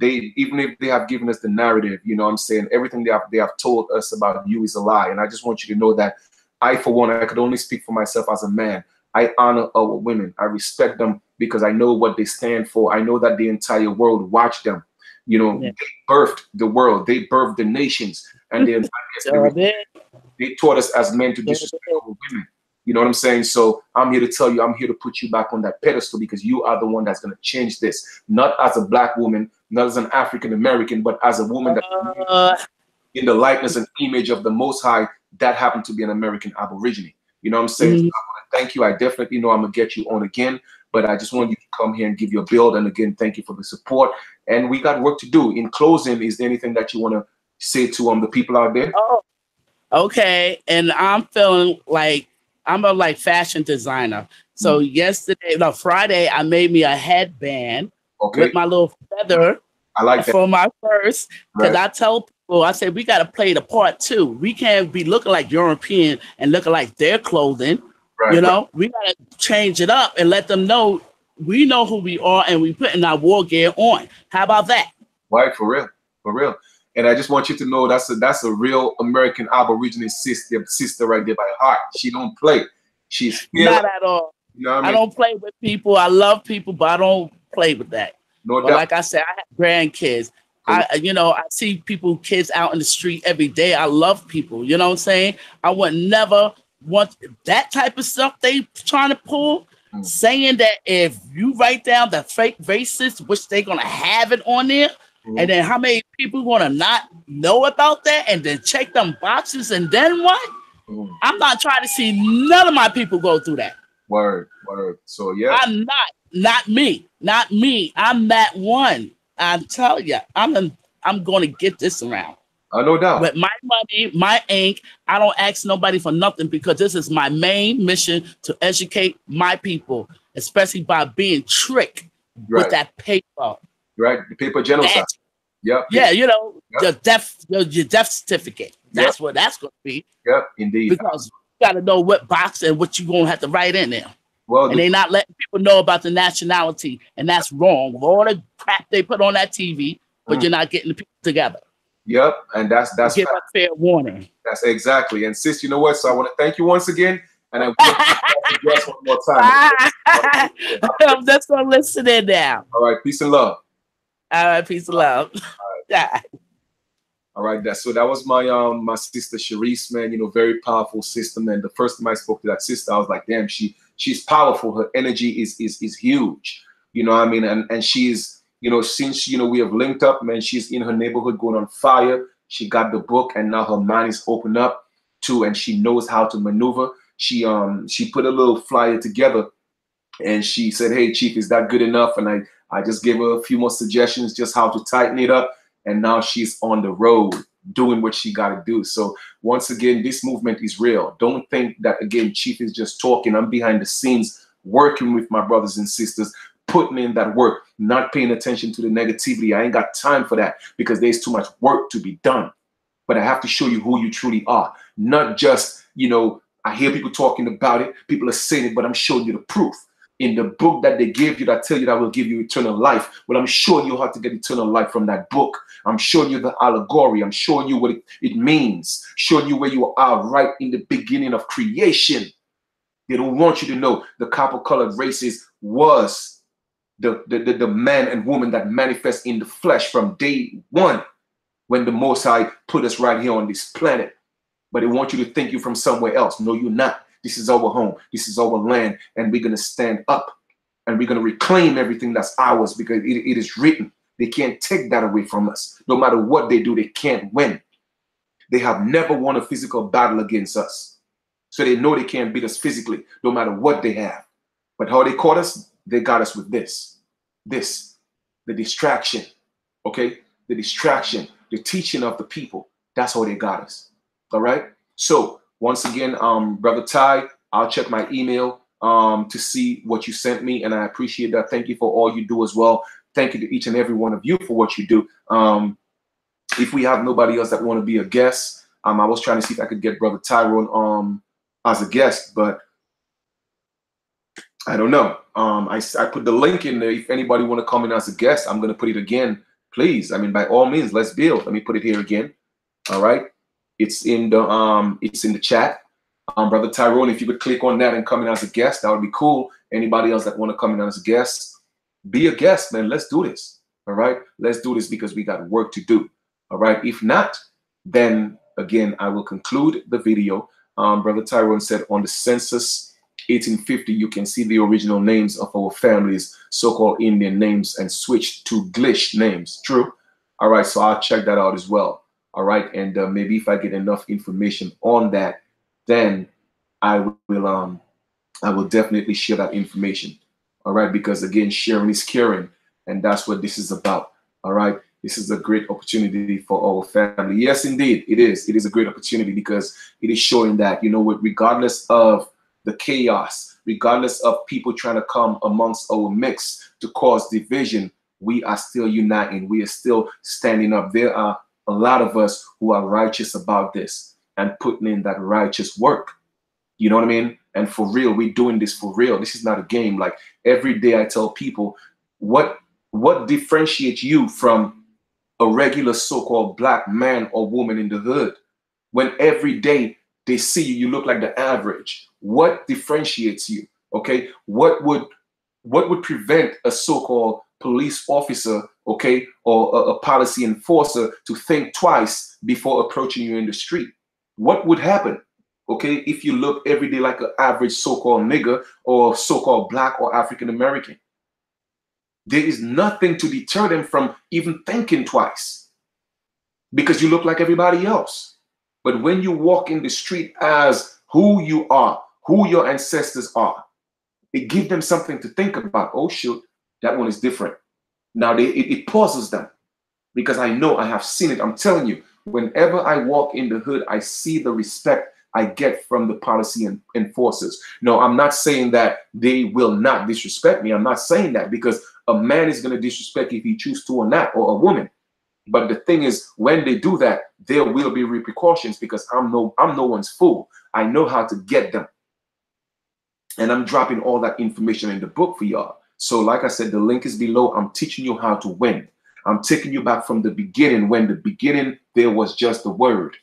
S1: Even if they have given us the narrative, you know what I'm saying, everything they have told us about you is a lie. And I just want you to know that I, for one, I could only speak for myself as a man. I honor our women. I respect them because I know what they stand for. I know that the entire world watched them. You know, They birthed the world. They birthed the nations. And they taught us as men to disrespect our women. You know what I'm saying? So I'm here to tell you, I'm here to put you back on that pedestal because you are the one that's going to change this. Not as a black woman, not as an African American, but as a woman that in the likeness and image of the Most High that happened to be an American Aborigine. You know what I'm saying? So I want to thank you. I definitely know I'm going to get you on again, but I just want you to come here and give your build. And again, thank you for the support. And we got work to do. In closing, is there anything that you want to say to the people out there?
S7: Oh, okay. And I'm feeling like I'm a fashion designer. So Friday, I made me a headband with my little feather.
S1: I like that.
S7: For my purse. Because I tell people, I said, we got to play the part too. We can't be looking like European and looking like their clothing. You know, we got to change it up and let them know we know who we are and we putting our war gear on. How about that?
S1: Right, for real. For real. And I just want you to know that's a real American Aborigine sister right there by heart. She don't play. She's
S7: not at all.
S1: You know what I mean?
S7: I don't play with people. I love people, but I don't play with that.
S1: No
S7: but
S1: doubt.
S7: Like I said, I have grandkids. Cool. I see kids out in the street every day. I love people. You know what I'm saying? I would never want that type of stuff they trying to pull. Saying that if you write down the fake racist, which they're gonna have it on there. And then how many people want to not know about that and then check them boxes and then what? I'm not trying to see none of my people go through that.
S1: Word. So yeah.
S7: I'm not me. I'm that one. I tell you, I'm going to get this around.
S1: No doubt.
S7: With my money, my ink, I don't ask nobody for nothing because this is my main mission to educate my people, especially by being tricked with that paper.
S1: Right, the paper genocide. Yep.
S7: Yeah, your death certificate. That's what that's going to be.
S1: Yep, indeed.
S7: Because you got to know what box and what you're going to have to write in there.
S1: Well,
S7: and they're not letting people know about the nationality, and that's wrong. With all the crap they put on that TV, but you're not getting the people together.
S1: Yep, and that's
S7: give a fair warning.
S1: That's exactly. And sis, you know what? So I want to thank you once again. And I want to address one more time.
S7: I'm just going to listen in now.
S1: All right, peace and love.
S7: All right, peace and love.
S1: All right, that was my sister Sharice, man. Very powerful sister, man. The first time I spoke to that sister, I was like, damn, she's powerful. Her energy is huge. You know what I mean? And she's, since we have linked up, man, she's in her neighborhood going on fire. She got the book, and now her mind is opened up too, and she knows how to maneuver. She put a little flyer together, and she said, "Hey, Chief, is that good enough?" And I just gave her a few more suggestions, just how to tighten it up. And now she's on the road. doing what she got to do. So once again, this movement is real. Don't think that, again, Chief is just talking. I'm behind the scenes working with my brothers and sisters, putting in that work, not paying attention to the negativity. I ain't got time for that because there's too much work to be done. But I have to show you who you truly are, not just, you know, I hear people talking about it, people are saying it, but I'm showing you the proof. In the book that they gave you that tell you that will give you eternal life, well, I'm showing you how to get eternal life from that book. I'm showing you the allegory. I'm showing you what it means, showing you where you are right in the beginning of creation. They don't want you to know the copper-colored races was the man and woman that manifest in the flesh from day one when the Most High put us right here on this planet. But they want you to think you're from somewhere else. No, you're not. This is our home. This is our land. And we're going to stand up and we're going to reclaim everything that's ours because it is written. They can't take that away from us. No matter what they do, they can't win. They have never won a physical battle against us. So they know they can't beat us physically, no matter what they have. But how they caught us, they got us with this, the distraction, okay? The distraction, the teaching of the people. That's how they got us, all right? So once again, Brother Ty, I'll check my email to see what you sent me, and I appreciate that. Thank you for all you do as well. Thank you to each and every one of you for what you do. If we have nobody else that want to be a guest, I was trying to see if I could get Brother Tyrone as a guest, but I don't know. I put the link in there. If anybody want to come in as a guest, I'm going to put it again, please. I mean, by all means, let's build. Let me put it here again. All right. It's in the chat. Brother Tyrone, if you could click on that and come in as a guest, that would be cool. Anybody else that want to come in as a guest, be a guest, man. Let's do this. All right. Let's do this because we got work to do. All right. If not, then again, I will conclude the video. Brother Tyrone said on the census 1850, you can see the original names of our families, so-called Indian names, and switched to Glish names. True. All right. So I'll check that out as well. All right. And maybe if I get enough information on that, then I will definitely share that information. All right. Because again, sharing is caring. And that's what this is about. All right. This is a great opportunity for our family. Yes, indeed, it is. It is a great opportunity because it is showing that, you know what, regardless of the chaos, regardless of people trying to come amongst our mix to cause division, we are still uniting. We are still standing up. There are a lot of us who are righteous about this and putting in that righteous work. You know what I mean? And for real, we're doing this for real. This is not a game. Like every day I tell people, what differentiates you from a regular so-called black man or woman in the hood? When every day they see you, you look like the average. What differentiates you? Okay, what would prevent a so-called police officer, okay, or a policy enforcer to think twice before approaching you in the street? What would happen, okay, if you look every day like an average so-called nigger or so-called black or African American? There is nothing to deter them from even thinking twice because you look like everybody else. But when you walk in the street as who you are, who your ancestors are, it gives them something to think about. Oh, shoot, that one is different. Now, it pauses them because I know I have seen it. I'm telling you, whenever I walk in the hood, I see the respect I get from the policy enforcers. No, I'm not saying that they will not disrespect me. I'm not saying that because a man is going to disrespect if he chooses to or not, or a woman. But the thing is, when they do that, there will be repercussions because I'm no one's fool. I know how to get them. And I'm dropping all that information in the book for y'all. So like I said, the link is below. I'm teaching you how to win. I'm taking you back from the beginning, when the beginning there was just the word.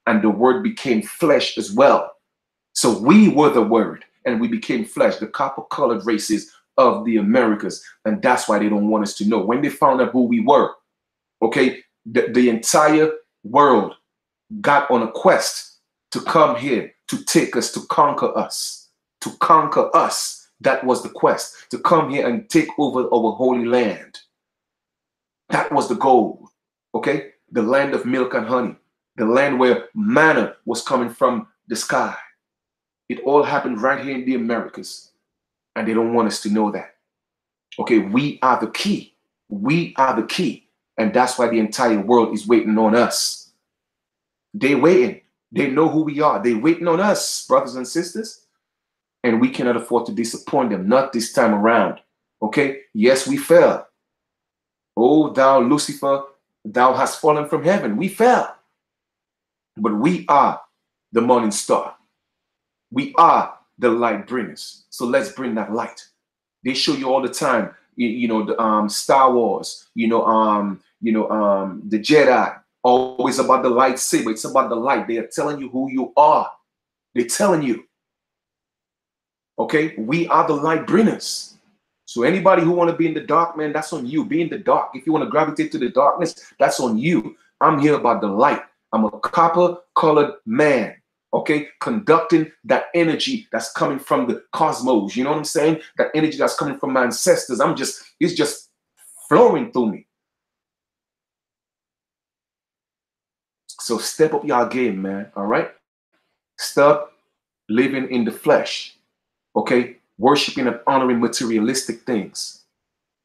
S1: And the word became flesh as well. So we were the word and we became flesh, the copper-colored races of the Americas. And that's why they don't want us to know. When they found out who we were, okay, the entire world got on a quest to come here, to take us, to conquer us, to conquer us. That was the quest, to come here and take over our holy land. That was the goal, okay? The land of milk and honey. The land where manna was coming from the sky. It all happened right here in the Americas. And they don't want us to know that. Okay, we are the key. We are the key. And that's why the entire world is waiting on us. They waiting. They know who we are. They waiting on us, brothers and sisters. And we cannot afford to disappoint them. Not this time around. Okay? Yes, we fell. Oh, thou Lucifer, thou hast fallen from heaven. We fell. But we are the morning star. We are the light bringers. So let's bring that light. They show you all the time, you know, the Star Wars, the Jedi, always about the lightsaber. It's about the light. They are telling you who you are. They're telling you. Okay, we are the light bringers. So anybody who want to be in the dark, man, that's on you. Be in the dark. If you want to gravitate to the darkness, that's on you. I'm here about the light. I'm a copper-colored man, okay, conducting that energy that's coming from the cosmos. You know what I'm saying? That energy that's coming from my ancestors. It's just flowing through me. So step up your game, man, all right? Stop living in the flesh, okay? Worshiping and honoring materialistic things.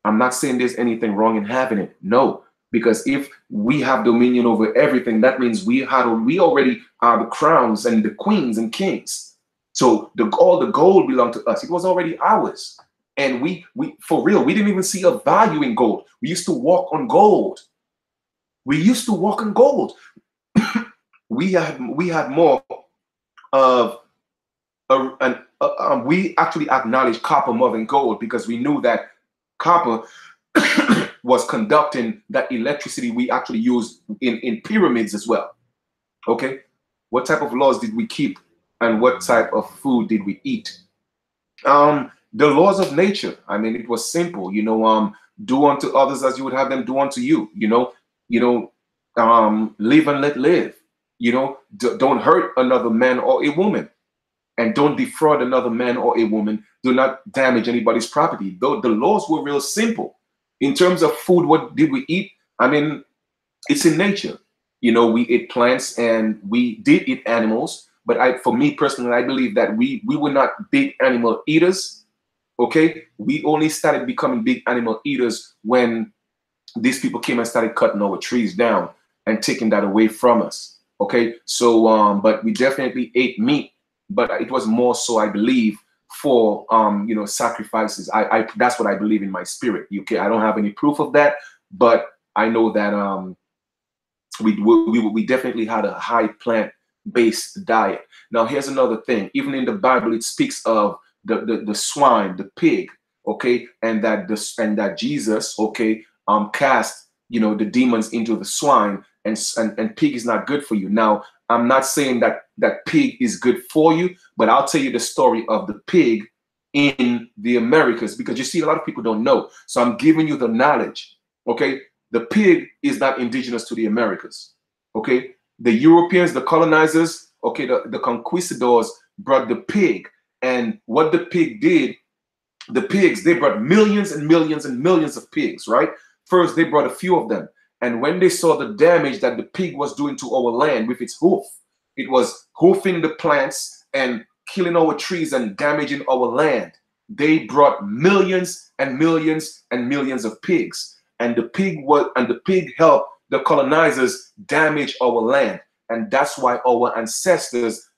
S1: I'm not saying there's anything wrong in having it. No, because if we have dominion over everything, that means we already are the crowns and the queens and kings. So all the gold belonged to us. It was already ours. And we for real, we didn't even see a value in gold. We used to walk on gold. We used to walk on gold. we had more of we actually acknowledged copper more than gold because we knew that copper was conducting that electricity we actually use in pyramids as well. Okay, what type of laws did we keep and what type of food did we eat? The laws of nature. I mean, it was simple, do unto others as you would have them do unto you. Live and let live. Don't hurt another man or a woman. And don't defraud another man or a woman. Do not damage anybody's property. Though the laws were real simple. In terms of food, what did we eat? I mean, it's in nature. We ate plants and we did eat animals. But for me personally, I believe that we were not big animal eaters. Okay, we only started becoming big animal eaters when these people came and started cutting our trees down and taking that away from us. Okay, so but we definitely ate meat. But it was more so, I believe, for sacrifices. I that's what I believe in my spirit. Okay, I don't have any proof of that, but I know that we definitely had a high plant-based diet. Now, here's another thing. Even in the Bible, it speaks of the swine, the pig. Okay, and that Jesus, okay, cast the demons into the swine, and pig is not good for you. Now, I'm not saying that pig is good for you, but I'll tell you the story of the pig in the Americas, because you see, a lot of people don't know. So I'm giving you the knowledge. Okay, the pig is not indigenous to the Americas. Okay, the Europeans, the colonizers, okay, the conquistadors brought the pig, and what the pig did, the pigs, they brought millions and millions and millions of pigs, right? First, they brought a few of them. And when they saw the damage that the pig was doing to our land with its hoof, it was hoofing the plants and killing our trees and damaging our land. They brought millions and millions and millions of pigs. And the pig helped the colonizers damage our land. And that's why our ancestors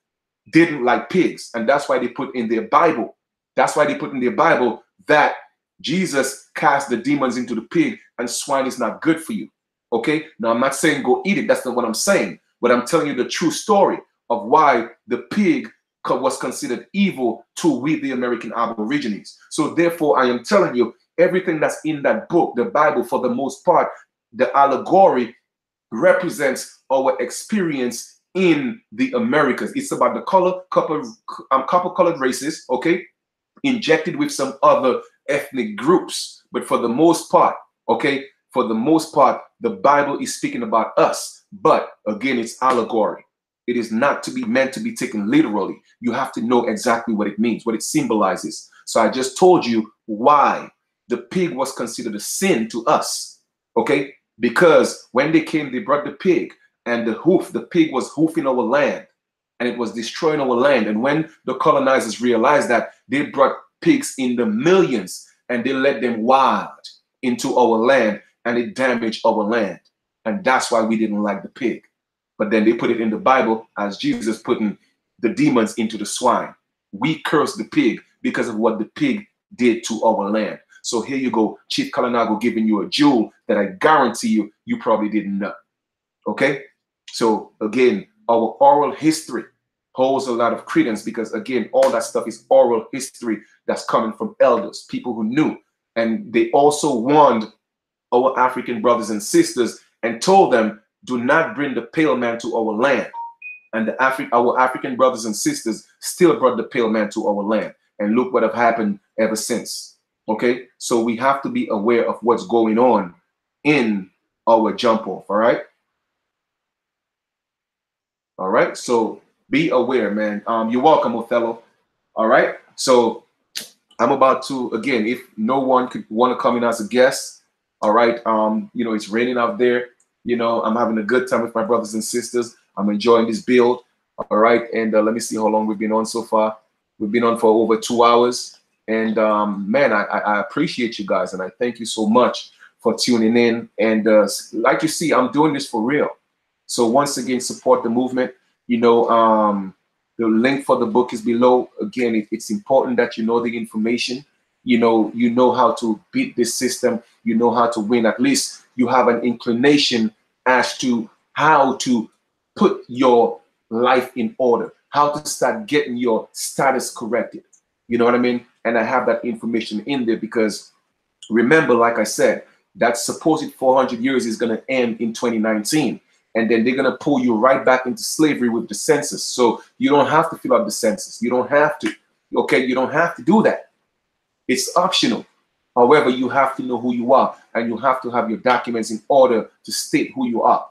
S1: didn't like pigs. And that's why they put in their Bible. That's why they put in their Bible that Jesus cast the demons into the pig and swine is not good for you. Okay, now I'm not saying go eat it. That's not what I'm saying. But I'm telling you the true story of why the pig was considered evil to we, the American Aborigines. So therefore, I am telling you everything that's in that book, the Bible, for the most part, the allegory represents our experience in the Americas. It's about the copper-colored races, okay, injected with some other ethnic groups. But for the most part, okay, for the most part, the Bible is speaking about us. But again, it's allegory. It is not to be meant to be taken literally. You have to know exactly what it means, what it symbolizes. So I just told you why the pig was considered a sin to us. Okay? Because when they came, they brought the pig, and the pig was hoofing our land, and it was destroying our land. And when the colonizers realized that, they brought pigs in the millions, and they let them wild into our land, and it damaged our land. And that's why we didn't like the pig. But then they put it in the Bible as Jesus putting the demons into the swine. We curse the pig because of what the pig did to our land. So here you go, Chief Kalinago giving you a jewel that I guarantee you, you probably didn't know. Okay? So again, our oral history holds a lot of credence because again, all that stuff is oral history that's coming from elders, people who knew. And they also warned our African brothers and sisters and told them, do not bring the pale man to our land. And our African brothers and sisters still brought the pale man to our land. And look what have happened ever since. Okay, so we have to be aware of what's going on in our jump off. All right. All right. So be aware, man. You're welcome, Othello. All right. So I'm about to, again, if no one could want to come in as a guest. All right. You know, it's raining out there. You know, I'm having a good time with my brothers and sisters. I'm enjoying this build. All right. And let me see how long we've been on so far. We've been on for over 2 hours. And man, I appreciate you guys. And I thank you so much for tuning in. And like you see, I'm doing this for real. So once again, support the movement. You know, the link for the book is below. Again, it's important that you know the information. You know how to beat this system. You know how to win. At least you have an inclination as to how to put your life in order, how to start getting your status corrected. You know what I mean? And I have that information in there because remember, like I said, that supposed 400 years is going to end in 2019. And then they're going to pull you right back into slavery with the census. So you don't have to fill out the census. You don't have to. Okay, you don't have to do that. It's optional. However, you have to know who you are and you have to have your documents in order to state who you are.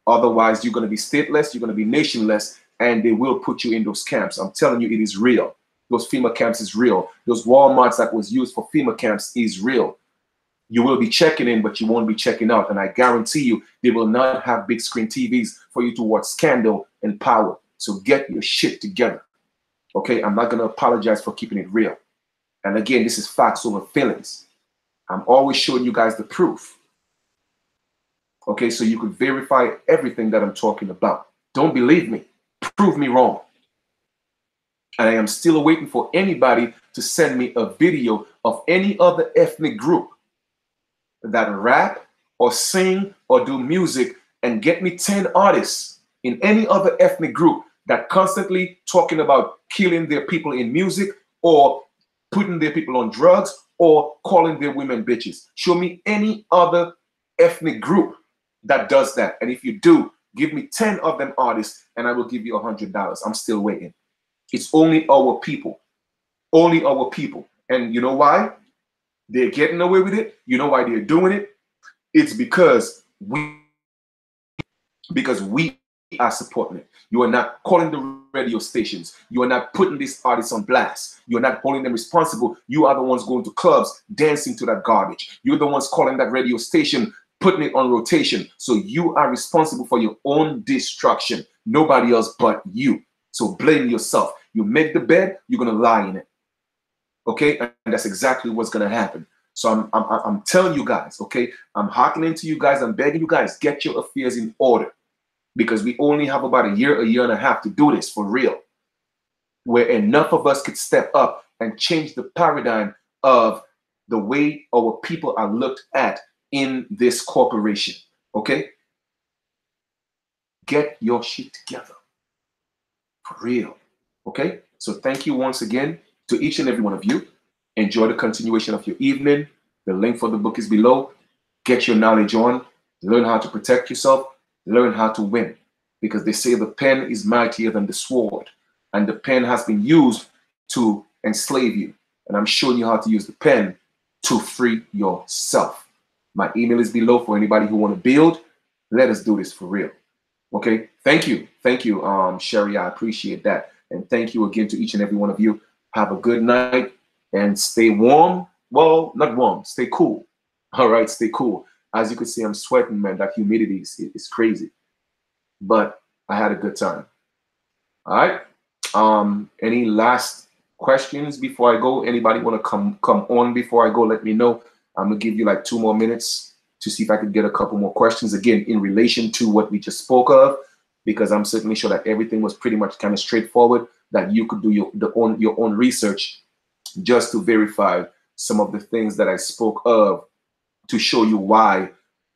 S1: Otherwise, you're going to be stateless, you're going to be nationless, and they will put you in those camps. I'm telling you, it is real. Those FEMA camps is real. Those Walmarts that was used for FEMA camps is real. You will be checking in, but you won't be checking out. And I guarantee you, they will not have big screen TVs for you to watch Scandal and Power. So get your shit together. Okay, I'm not going to apologize for keeping it real. And again, this is facts over feelings. I'm always showing you guys the proof. Okay, so you could verify everything that I'm talking about. Don't believe me. Prove me wrong. And I am still waiting for anybody to send me a video of any other ethnic group that rap or sing or do music and get me 10 artists in any other ethnic group that constantly talking about killing their people in music or putting their people on drugs or calling their women bitches. Show me any other ethnic group that does that. And if you do, give me 10 of them artists and I will give you $100. I'm still waiting. It's only our people. Only our people. And you know why? They're getting away with it. You know why they're doing it? It's because we are supporting it. You are not calling the radio stations. You are not putting these artists on blast. You are not holding them responsible. You are the ones going to clubs, dancing to that garbage. You're the ones calling that radio station, putting it on rotation. So you are responsible for your own destruction. Nobody else but you. So blame yourself. You make the bed, you're going to lie in it. Okay, and that's exactly what's gonna happen. So I'm telling you guys, okay, I'm hearkening to you guys, I'm begging you guys, get your affairs in order because we only have about a year and a half to do this for real, where enough of us could step up and change the paradigm of the way our people are looked at in this corporation. Okay, get your shit together for real. Okay, so thank you once again to each and every one of you. Enjoy the continuation of your evening. The link for the book is below. Get your knowledge on. Learn how to protect yourself. Learn how to win. Because they say the pen is mightier than the sword. And the pen has been used to enslave you. And I'm showing you how to use the pen to free yourself. My email is below for anybody who want to build. Let us do this for real. Okay? Thank you. Thank you, Sherry. I appreciate that. And thank you again to each and every one of you. Have a good night and stay warm. Well, not warm, stay cool. All right, stay cool. As you can see, I'm sweating, man. That humidity is crazy. But I had a good time. All right. Any last questions before I go? Anybody want to come on before I go? Let me know. I'm gonna give you like 2 more minutes to see if I could get a couple more questions again in relation to what we just spoke of. because I'm certainly sure that everything was pretty much kind of straightforward, that you could do your own research just to verify some of the things that I spoke of, to show you why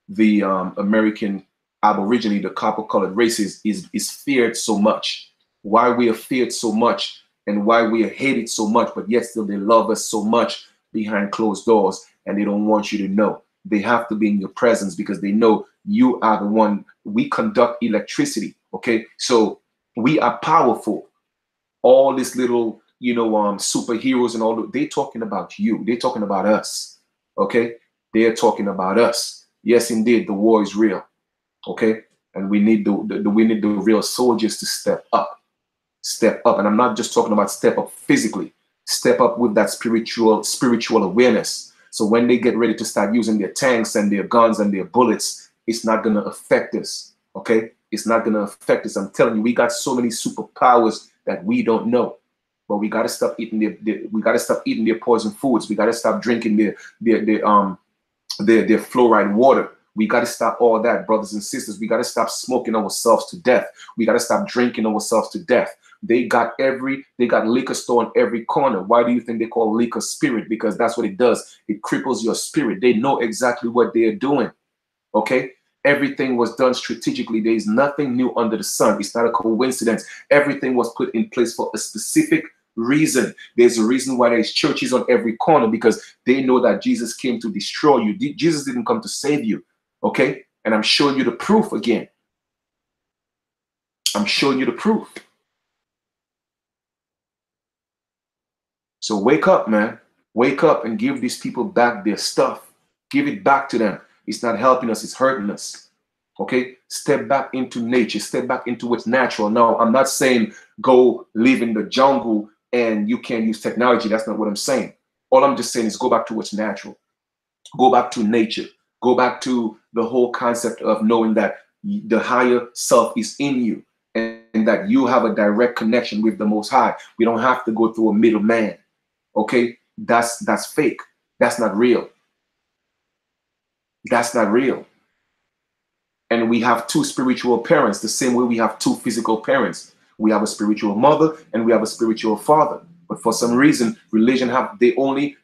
S1: the American Aborigine, the copper-colored races, is feared so much, why we are feared so much, and why we are hated so much, but yet still they love us so much behind closed doors, and they don't want you to know. They have to be in your presence because they know you are the one. We conduct electricity, okay? So we are powerful. All this little, superheroes and all, they're talking about you. They're talking about us, okay? They're talking about us. Yes, indeed, the war is real, okay? And we need the real soldiers to step up. Step up. And I'm not just talking about step up physically. Step up with that spiritual awareness. So when they get ready to start using their tanks and their guns and their bullets, it's not going to affect us, okay? It's not going to affect us. I'm telling you, we got so many superpowers that we don't know. But we got to stop eating their poison foods. We got to stop drinking their fluoride water. We got to stop all that, brothers and sisters. We got to stop smoking ourselves to death. We got to stop drinking ourselves to death. They got liquor store in every corner. Why do you think they call liquor spirit? Because that's what it does. It cripples your spirit. They know exactly what they are doing. Okay? Everything was done strategically. There is nothing new under the sun. It's not a coincidence. Everything was put in place for a specific reason. There's a reason why there's churches on every corner, because they know that Jesus came to destroy you. Jesus didn't come to save you. Okay? And I'm showing you the proof again. I'm showing you the proof. So wake up, man. Wake up and give these people back their stuff. Give it back to them. It's not helping us, it's hurting us. Okay? Step back into nature. Step back into what's natural. No, I'm not saying go live in the jungle and you can't use technology. That's not what I'm saying. All I'm just saying is go back to what's natural. Go back to nature. Go back to the whole concept of knowing that the higher self is in you, and that you have a direct connection with the Most High. We don't have to go through a middleman. Okay? That's fake. That's not real. That's not real. And we have two spiritual parents the same way we have two physical parents. We have a spiritual mother and we have a spiritual father. But for some reason, religion they only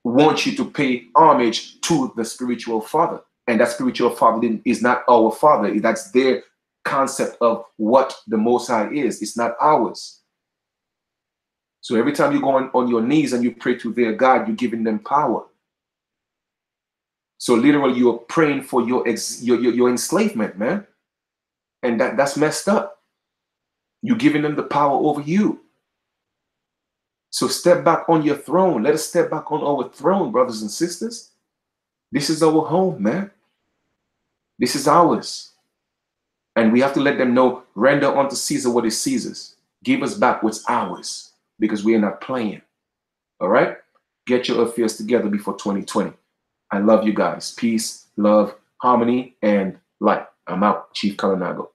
S1: want you to pay homage to the spiritual father. And that spiritual father is not our father. That's their concept of what the Most High is. It's not ours. So every time you go on your knees and you pray to their God, you're giving them power. So literally, you're praying for your enslavement, man. And that's messed up. You're giving them the power over you. So step back on your throne. Let us step back on our throne, brothers and sisters. This is our home, man. This is ours. And we have to let them know, render unto Caesar what is Caesar's. Give us back what's ours, because we are not playing. All right? Get your affairs together before 2020. I love you guys. Peace, love, harmony, and light. I'm out. Chief Kalinago.